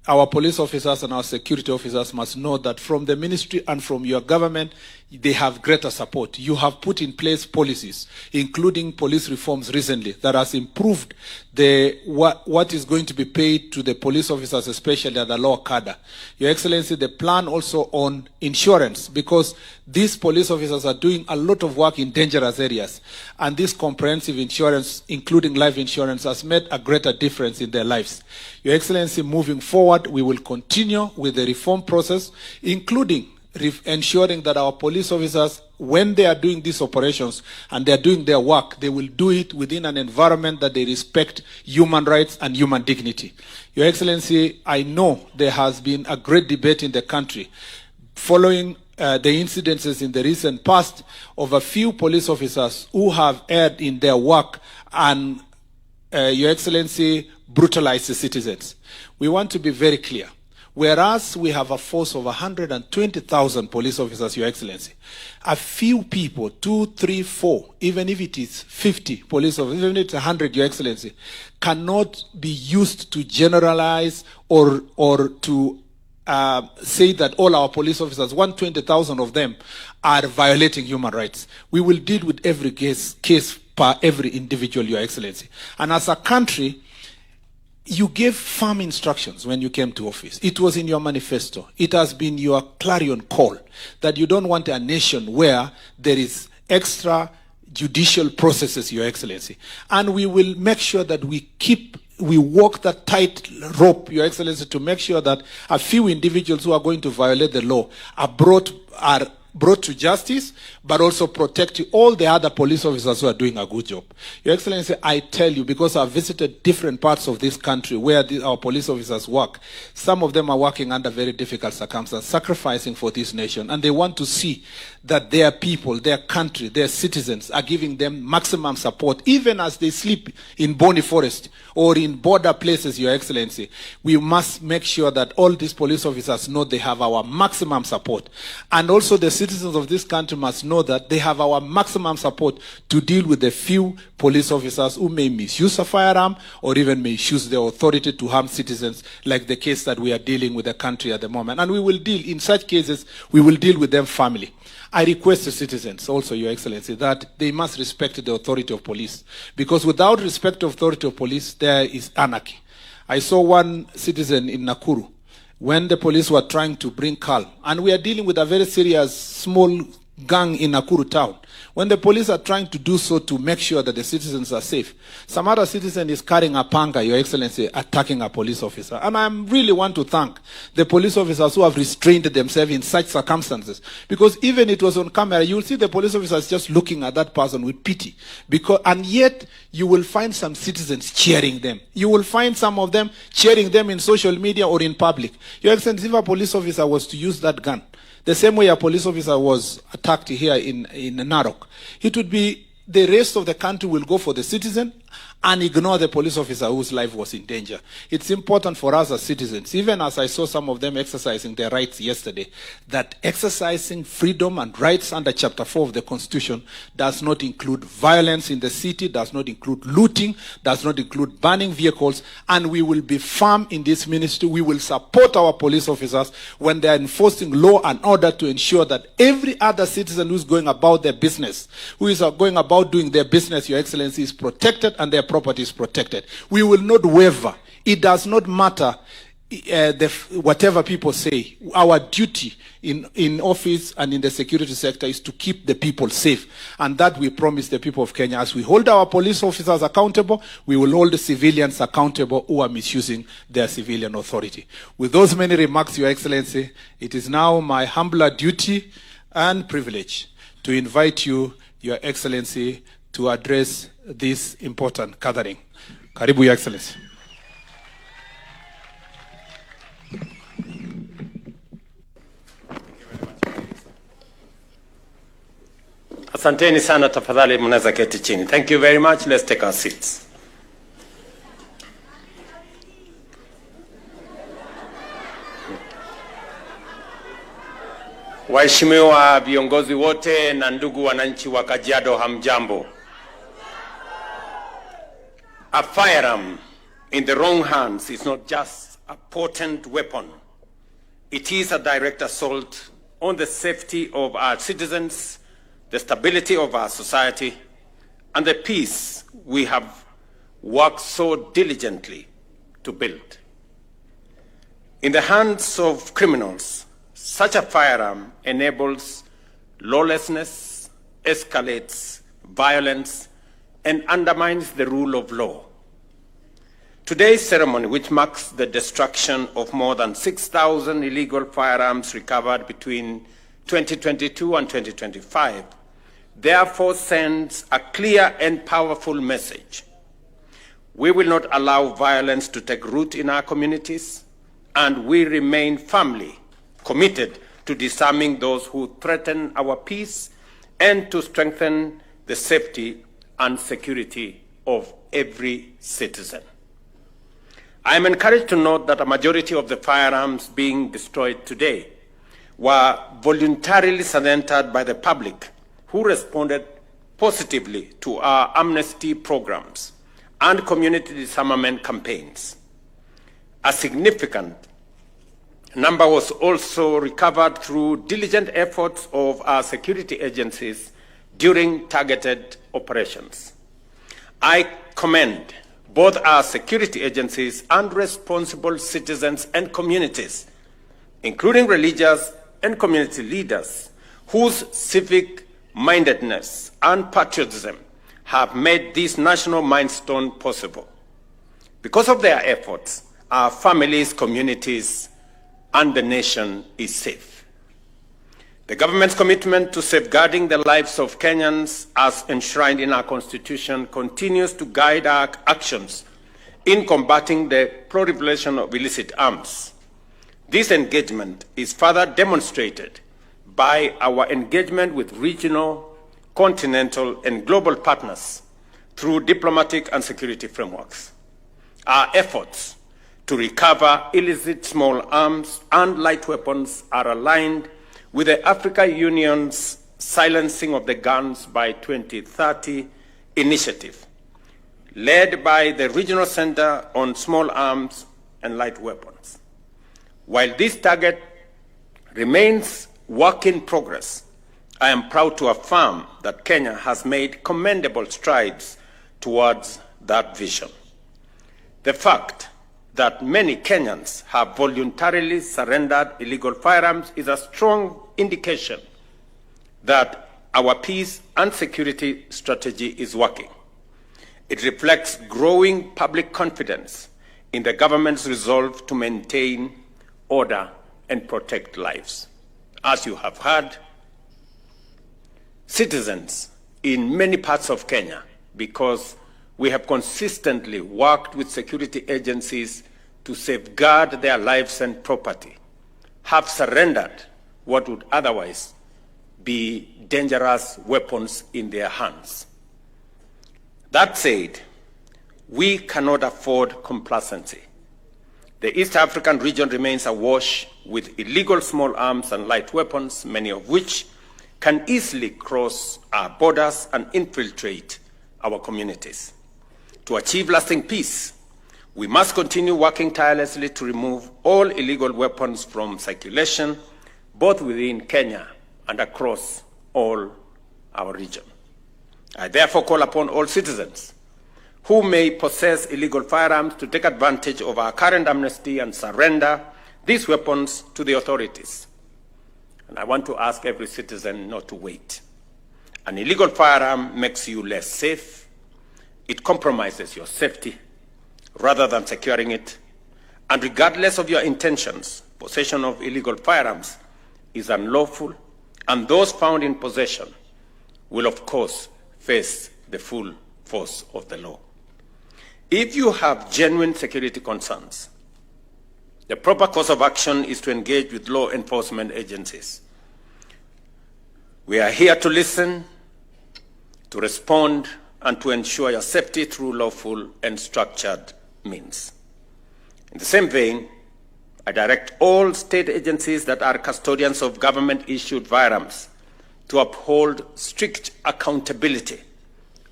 our police officers and our security officers must know that from the ministry and from your government, they have greater support. You have put in place policies, including police reforms recently, that has improved what is going to be paid to the police officers, especially at the lower cadre. Your Excellency, the plan also on insurance, because these police officers are doing a lot of work in dangerous areas, and this comprehensive insurance, including life insurance, has made a greater difference in their lives. Your Excellency, moving forward, we will continue with the reform process, including ensuring that our police officers, when they are doing these operations and they are doing their work, they will do it within an environment that they respect human rights and human dignity. Your Excellency, I know there has been a great debate in the country following the incidences in the recent past of a few police officers who have erred in their work and, Your Excellency, brutalized the citizens. We want to be very clear. Whereas we have a force of 120,000 police officers, Your Excellency, a few people, 2, 3, 4, even if it is 50 police officers, even if it's 100, Your Excellency, cannot be used to generalize or to say that all our police officers, 120,000 of them, are violating human rights. We will deal with every case per every individual, Your Excellency. And as a country, you gave firm instructions when you came to office. It was in your manifesto. It has been your clarion call that you don't want a nation where there is extra judicial processes, Your Excellency. And we will make sure that we walk that tight rope, Your Excellency, to make sure that a few individuals who are going to violate the law are brought to justice, but also protect all the other police officers who are doing a good job. Your Excellency, I tell you, because I've visited different parts of this country where our police officers work, some of them are working under very difficult circumstances, sacrificing for this nation, and they want to see that their people, their country, their citizens are giving them maximum support, even as they sleep in Boni Forest or in border places, Your Excellency. We must make sure that all these police officers know they have our maximum support. And also the citizens of this country must know that they have our maximum support to deal with the few police officers who may misuse a firearm or even misuse their authority to harm citizens, like the case that we are dealing with the country at the moment. And we will deal, in such cases, we will deal with them firmly. I request the citizens also, Your Excellency, that they must respect the authority of police, because without respect of authority of police, there is anarchy. I saw one citizen in Nakuru when the police were trying to bring calm, and we are dealing with a very serious small gang in Nakuru town. When the police are trying to do so to make sure that the citizens are safe, some other citizen is carrying a panga, Your Excellency, attacking a police officer. And I really want to thank the police officers who have restrained themselves in such circumstances. Because even it was on camera, you will see the police officers just looking at that person with pity. And yet, you will find some citizens cheering them. You will find some of them cheering them in social media or in public. Your Excellency, if a police officer was to use that gun, the same way a police officer was attacked here in Narok, it would be the rest of the country will go for the citizen and ignore the police officer whose life was in danger. It's important for us as citizens, even as I saw some of them exercising their rights yesterday, that exercising freedom and rights under Chapter 4 of the Constitution does not include violence in the city, does not include looting, does not include burning vehicles, and we will be firm in this ministry. We will support our police officers when they are enforcing law and order to ensure that every other citizen who is going about their business, who is going about doing their business, Your Excellency, is protected and their property is protected. We will not waver. It does not matter whatever people say, our duty in office and in the security sector is to keep the people safe. And that we promise the people of Kenya. As we hold our police officers accountable, we will hold the civilians accountable who are misusing their civilian authority. With those many remarks, Your Excellency, it is now my humbler duty and privilege to invite you, Your Excellency, to address this important gathering. Karibu, Your Excellency. Asanteni sana, tafadhali mnaweza keti chini. Thank you very much. Let's take our seats. Waheshimiwa viongozi wote na ndugu wananchi wa Kajiado, hamjambo. A firearm in the wrong hands is not just a potent weapon. It is a direct assault on the safety of our citizens, the stability of our society, and the peace we have worked so diligently to build. In the hands of criminals, such a firearm enables lawlessness, escalates violence, and undermines the rule of law. Today's ceremony, which marks the destruction of more than 6,000 illegal firearms recovered between 2022 and 2025, therefore sends a clear and powerful message. We will not allow violence to take root in our communities, and we remain firmly committed to disarming those who threaten our peace and to strengthen the safety and security of every citizen. I am encouraged to note that a majority of the firearms being destroyed today were voluntarily surrendered by the public, who responded positively to our amnesty programs and community disarmament campaigns. A significant number was also recovered through diligent efforts of our security agencies during targeted operations. I commend both our security agencies and responsible citizens and communities, including religious and community leaders, whose civic mindedness and patriotism have made this national milestone possible. Because of their efforts, our families, communities, and the nation is safe. The government's commitment to safeguarding the lives of Kenyans, as enshrined in our Constitution, continues to guide our actions in combating the proliferation of illicit arms. This engagement is further demonstrated by our engagement with regional, continental, and global partners through diplomatic and security frameworks. Our efforts to recover illicit small arms and light weapons are aligned with the African Union's Silencing of the Guns by 2030 initiative, led by the Regional Center on Small Arms and Light Weapons. While this target remains work in progress, I am proud to affirm that Kenya has made commendable strides towards that vision. The fact that many Kenyans have voluntarily surrendered illegal firearms is a strong indication that our peace and security strategy is working. It reflects growing public confidence in the government's resolve to maintain order and protect lives. As you have heard, citizens in many parts of Kenya, because we have consistently worked with security agencies to safeguard their lives and property, have surrendered what would otherwise be dangerous weapons in their hands. That said, we cannot afford complacency. The East African region remains awash with illegal small arms and light weapons, many of which can easily cross our borders and infiltrate our communities. To achieve lasting peace, we must continue working tirelessly to remove all illegal weapons from circulation, both within Kenya and across all our region. I therefore call upon all citizens who may possess illegal firearms to take advantage of our current amnesty and surrender these weapons to the authorities. And I want to ask every citizen not to wait. An illegal firearm makes you less safe. It compromises your safety rather than securing it. And regardless of your intentions, possession of illegal firearms is unlawful, and those found in possession will, of course, face the full force of the law. If you have genuine security concerns, the proper course of action is to engage with law enforcement agencies. We are here to listen, to respond, and to ensure your safety through lawful and structured means. In the same vein, I direct all state agencies that are custodians of government-issued firearms to uphold strict accountability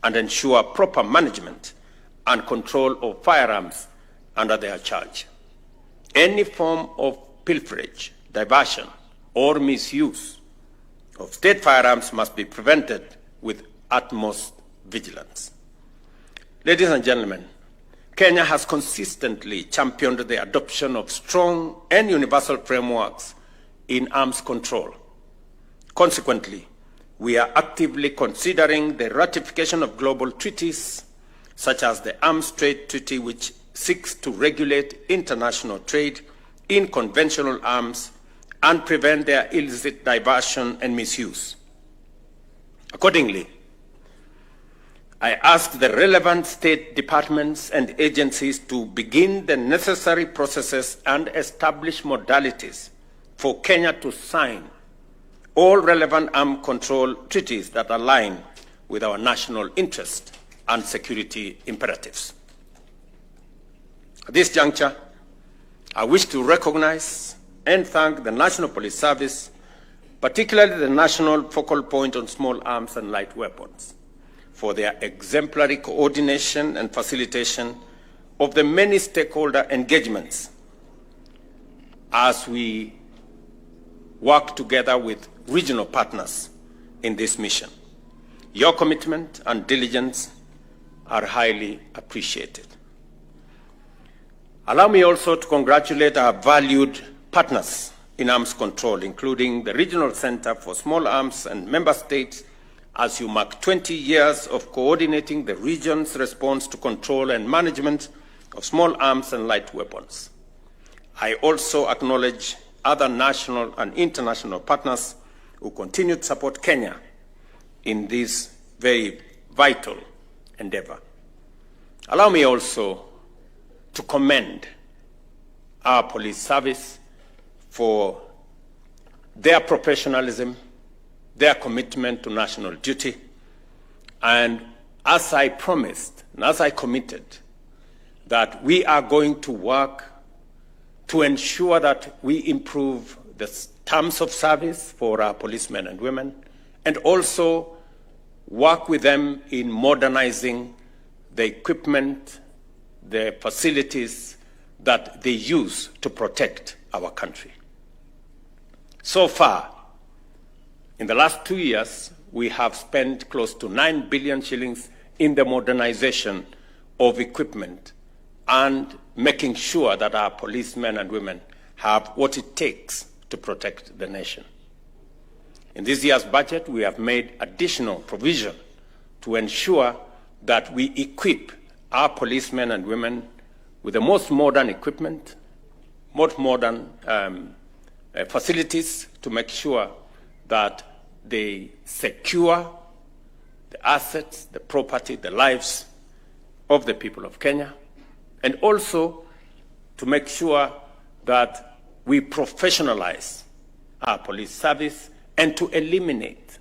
and ensure proper management and control of firearms under their charge. Any form of pilferage, diversion, or misuse of state firearms must be prevented with utmost vigilance. Ladies and gentlemen, Kenya has consistently championed the adoption of strong and universal frameworks in arms control. Consequently, we are actively considering the ratification of global treaties, such as the Arms Trade Treaty, which seeks to regulate international trade in conventional arms and prevent their illicit diversion and misuse. Accordingly, I asked the relevant state departments and agencies to begin the necessary processes and establish modalities for Kenya to sign all relevant arms control treaties that align with our national interest and security imperatives. At this juncture, I wish to recognize and thank the National Police Service, particularly the National Focal Point on Small Arms and Light Weapons, for their exemplary coordination and facilitation of the many stakeholder engagements as we work together with regional partners in this mission. Your commitment and diligence are highly appreciated. Allow me also to congratulate our valued partners in arms control, including the Regional Center for Small Arms and member states, as you mark 20 years of coordinating the region's response to control and management of small arms and light weapons. I also acknowledge other national and international partners who continue to support Kenya in this very vital endeavor. Allow me also to commend our police service for their professionalism, their commitment to national duty, and as I promised and as I committed, that we are going to work to ensure that we improve the terms of service for our policemen and women, and also work with them in modernizing the equipment, the facilities that they use to protect our country. So far, in the last 2 years, we have spent close to 9 billion shillings in the modernization of equipment and making sure that our policemen and women have what it takes to protect the nation. In this year's budget, we have made additional provision to ensure that we equip our policemen and women with the most modern equipment, most modern facilities to make sure that they secure the assets, the property, the lives of the people of Kenya, and also to make sure that we professionalize our police service and to eliminate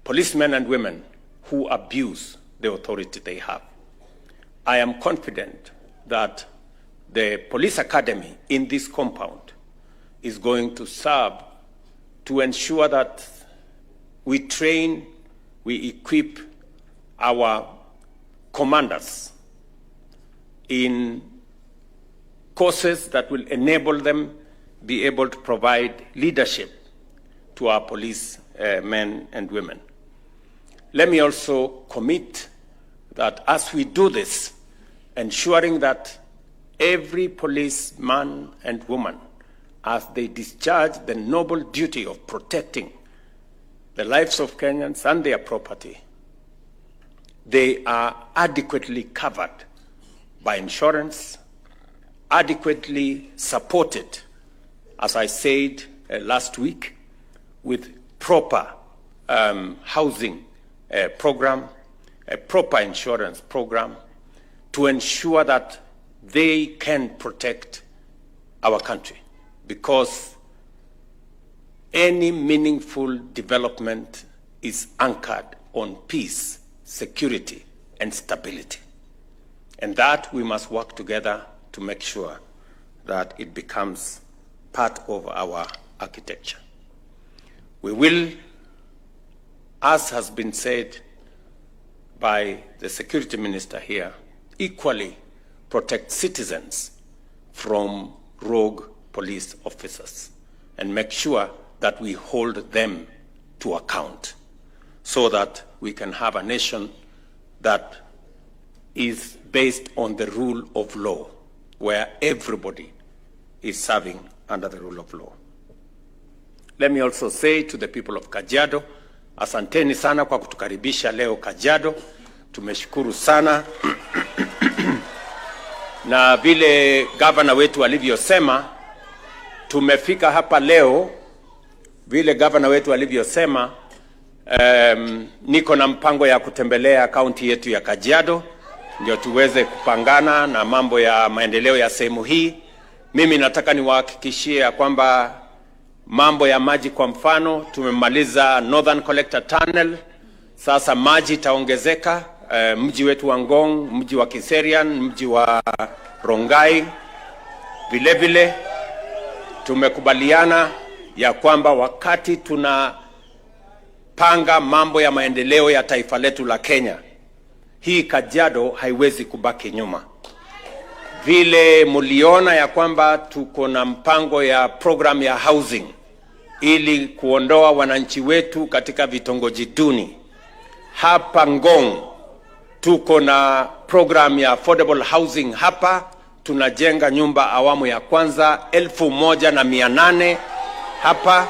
policemen and women who abuse the authority they have. I am confident that the police academy in this compound is going to serve to ensure that we train, we equip our commanders in courses that will enable them be able to provide leadership to our police men and women. Let me also commit that as we do this, ensuring that every policeman and woman, as they discharge the noble duty of protecting the lives of Kenyans and their property, they are adequately covered by insurance, adequately supported, as I said last week, with proper housing program, a proper insurance program, to ensure that they can protect our country. Because any meaningful development is anchored on peace, security, and stability. And that we must work together to make sure that it becomes part of our architecture. We will, as has been said by the security minister here, equally protect citizens from rogue police officers and make sure that we hold them to account so that we can have a nation that is based on the rule of law, where everybody is serving under the rule of law. Let me also say to the people of Kajiado, asanteni sana kwa kutukaribisha leo Kajiado. Tumeshukuru sana. Na vile gavana wetu alivyosema, tumefika hapa leo, vile gavana wetu alivyosema, niko na mpango ya kutembelea kaunti yetu ya Kajiado, ndio tuweze kupangana na mambo ya maendeleo ya sehemu hii. Mimi nataka niwahakikishie kwamba mambo ya maji, kwa mfano, tumemaliza Northern Collector Tunnel, sasa maji itaongezeka. Mji wetu wa Ngong, mji wa Kiserian, mji wa Rongai. Vile vile tumekubaliana ya kwamba wakati tunapanga mambo ya maendeleo ya taifa letu la Kenya, hii Kajiado haiwezi kubaki nyuma. Vile muliona ya kwamba tuko na mpango ya program ya housing ili kuondoa wananchi wetu katika vitongoji duni. Hapa Ngong tuko na program ya affordable housing. Hapa tunajenga nyumba awamu ya kwanza 1,800 hapa,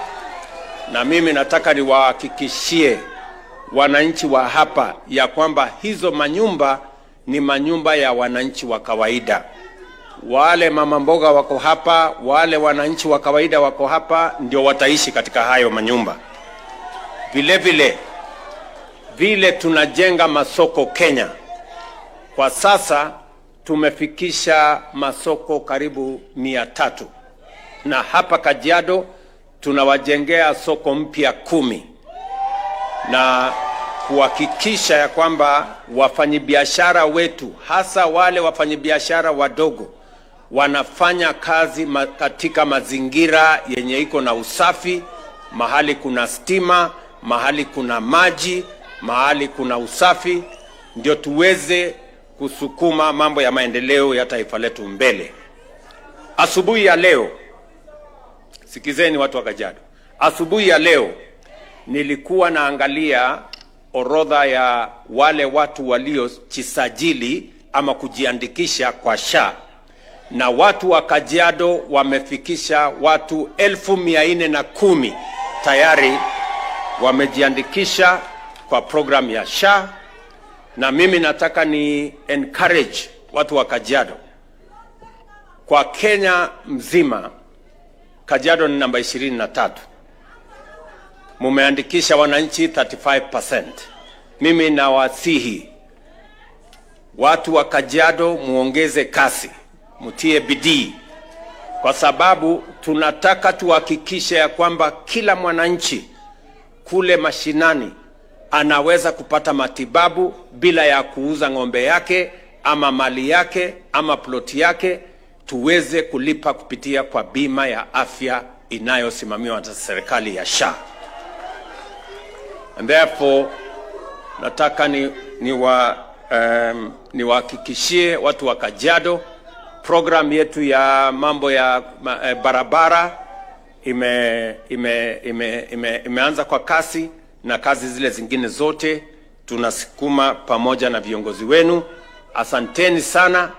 na mimi nataka niwahakikishie wananchi wa hapa ya kwamba hizo manyumba ni manyumba ya wananchi wa kawaida. Wale mama mboga wako hapa, wale wananchi wa kawaida wako hapa, ndio wataishi katika hayo manyumba. Vile tunajenga masoko Kenya. Kwa sasa tumefikisha masoko karibu 300. Na hapa Kajiado tunawajengea soko mpya 10. Na kuhakikisha ya kwamba wafanyibiashara wetu, hasa wale wafanyibiashara wadogo, wanafanya kazi katika mazingira yenye iko na usafi, mahali kuna stima, mahali kuna maji, mahali kuna usafi, ndio tuweze kusukuma mambo ya maendeleo ya taifa letu mbele. Asubuhi ya leo, sikizeni watu wa Kajiado, asubuhi ya leo nilikuwa naangalia orodha ya wale watu waliojisajili ama kujiandikisha kwa SHA, na watu wa Kajiado wamefikisha watu 410 tayari wamejiandikisha kwa program ya SHA. Na mimi nataka ni encourage watu wa Kajiado. Kwa Kenya mzima, Kajiado ni namba 23. Mumeandikisha wananchi 35%. Mimi nawasihi watu wa Kajiado muongeze kasi, mutie bidii, kwa sababu tunataka tuhakikishe ya kwamba kila mwananchi kule mashinani anaweza kupata matibabu bila ya kuuza ng'ombe yake ama mali yake ama ploti yake. Tuweze kulipa kupitia kwa bima ya afya inayosimamiwa na serikali ya SHA. And therefore, nataka niwahakikishie watu wa Kajiado, program yetu ya mambo ya barabara imeanza kwa kasi, na kazi zile zingine zote tunasukuma pamoja na viongozi wenu. Asanteni sana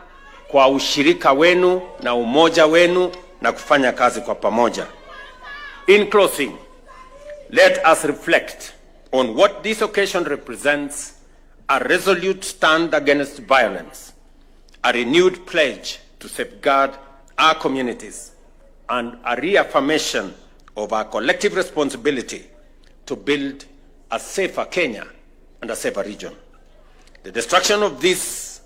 kwa ushirika wenu na umoja wenu na kufanya kazi kwa pamoja. In closing, let us reflect on what this occasion represents: a resolute stand against violence, a renewed pledge to safeguard our communities, and a reaffirmation of our collective responsibility to build a safer Kenya and a safer region. The destruction of these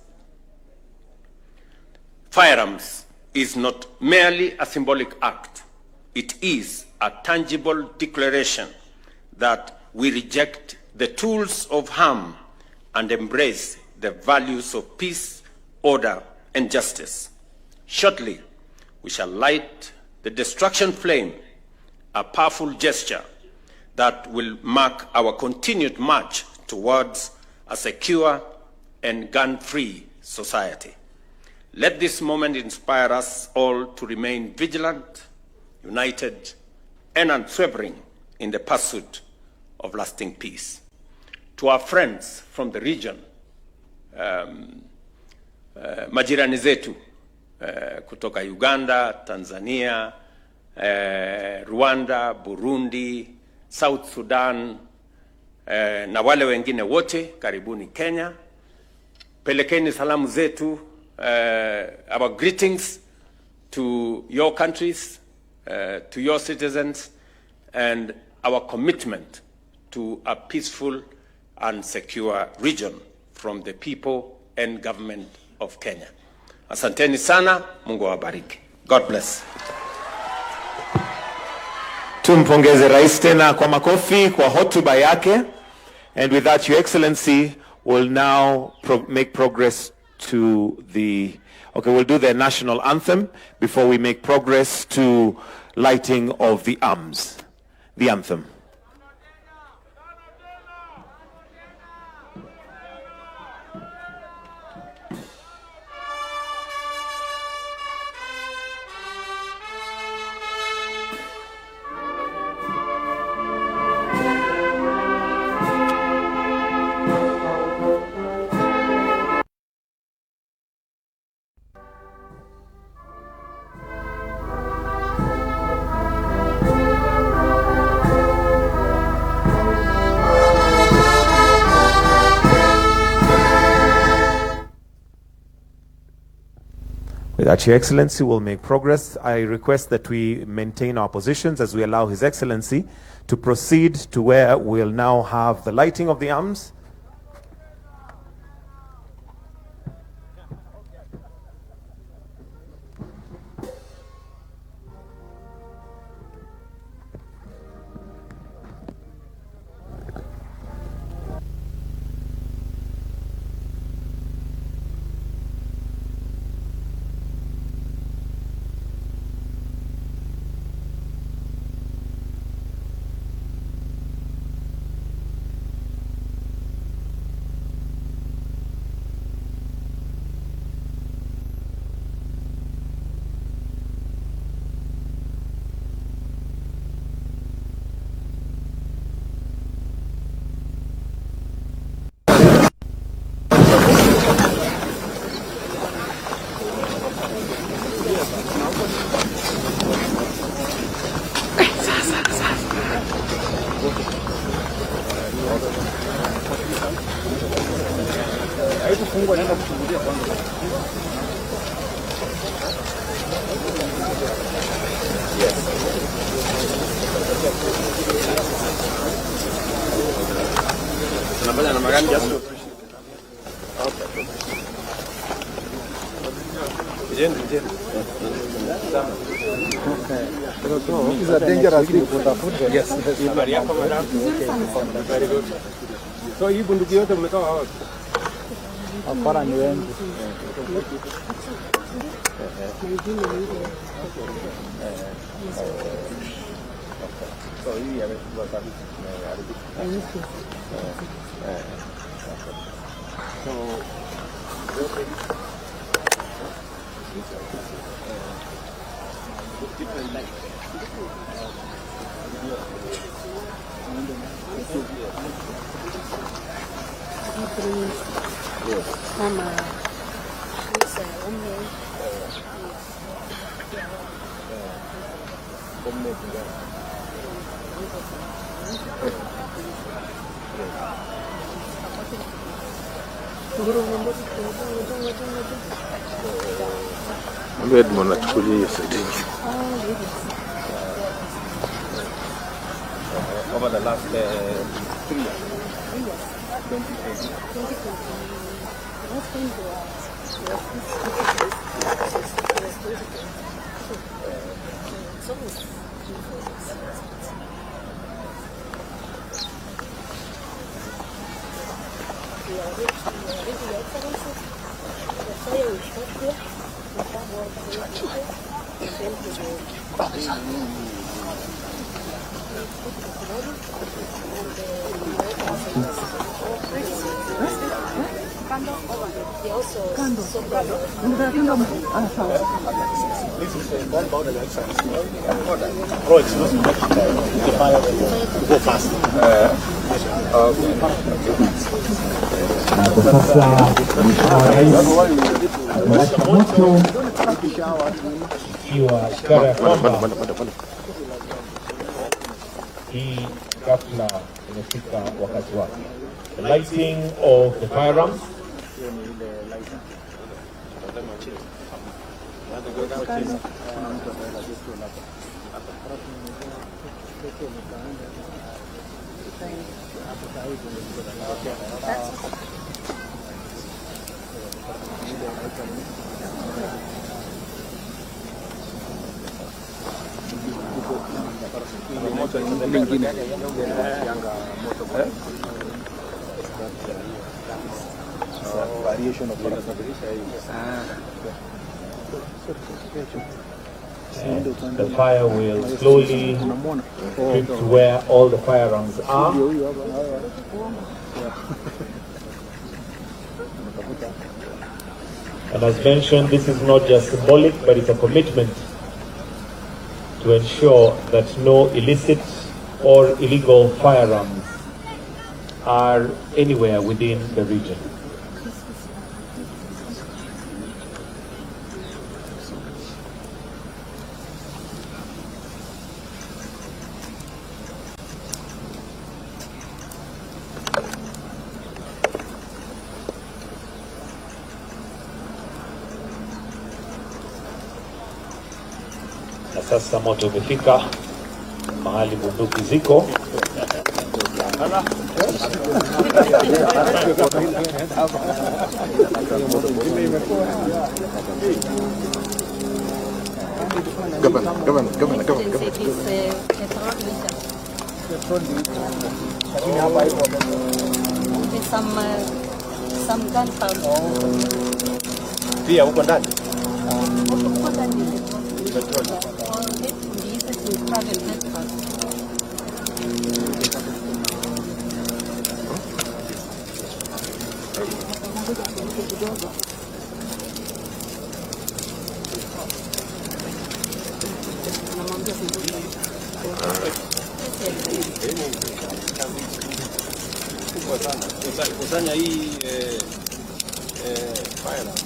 firearms is not merely a symbolic act. It is a tangible declaration that we reject the tools of harm and embrace the values of peace, order, and justice. Shortly, we shall light the destruction flame, a powerful gesture that will mark our continued march towards a secure and gun-free society. Let this moment inspire us all to remain vigilant, united, and unswerving in the pursuit of lasting peace. To our friends from the region, majirani zetu kutoka Uganda, Tanzania, Rwanda, Burundi, South Sudan, na wale wengine wote, karibuni Kenya. Pelekeni salamu zetu, our greetings to your countries, to your citizens, and our commitment to a peaceful and secure region from the people and government of Kenya. Asanteni sana, Mungu awabariki. God bless. Tumpongeze rais tena kwa makofi kwa hotuba yake. And with that, Your Excellency will now make progress to the, we'll do the national anthem before we make progress to lighting of the arms. The anthem. With that, Your Excellency will make progress. I request that we maintain our positions as we allow His Excellency to proceed to where we'll now have the lighting of the arms. So hii bunduki yote mmetoa wapi? Hapana, ni wengi. So hii yamekuwa kabisa haribika. Edmond anachukulia hiyo setting. Over the last 3 years. Ikiwa ishara ya kwamba hii ghafla imefika wakati wake. The lighting of the firearms. And the fire will slowly drift to where all the firearms are. And as mentioned, this is not just symbolic, but it's a commitment to ensure that no illicit or illegal firearms are anywhere within the region. Na sasa moto umefika mahali bunduki ziko. Some gunpowder. Pia huko ndani. Kusanya hii Firearms.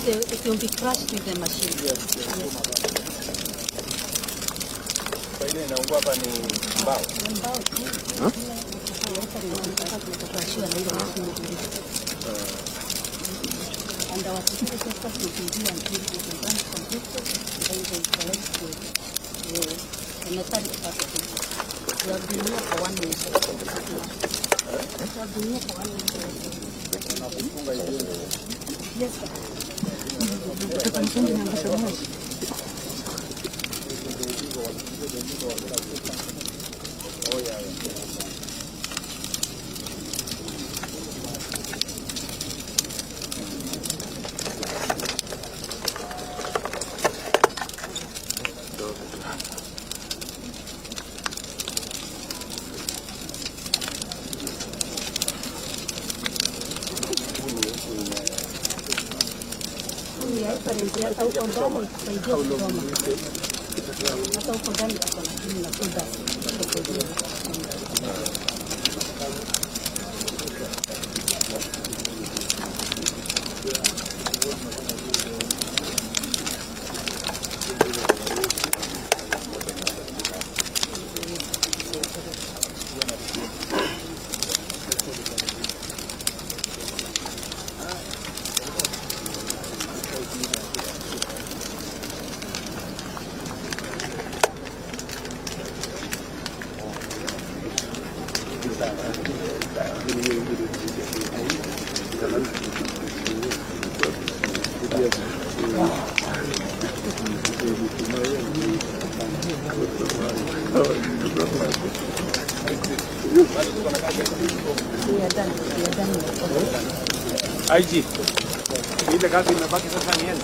It will be crushed with the machine. Yes. Ile inaungua hapa ni mbao. And our security force will be here until we can run completely, then they collect the metallic part of it. We have been here for 1 minute. We have been here for 1 minute. Yes, sir. Sasa huko ndani kusaidia kusoma. Sasa huko ndani tuko na timu na soda. IG. Ile kazi imebaki sasa ni yenu.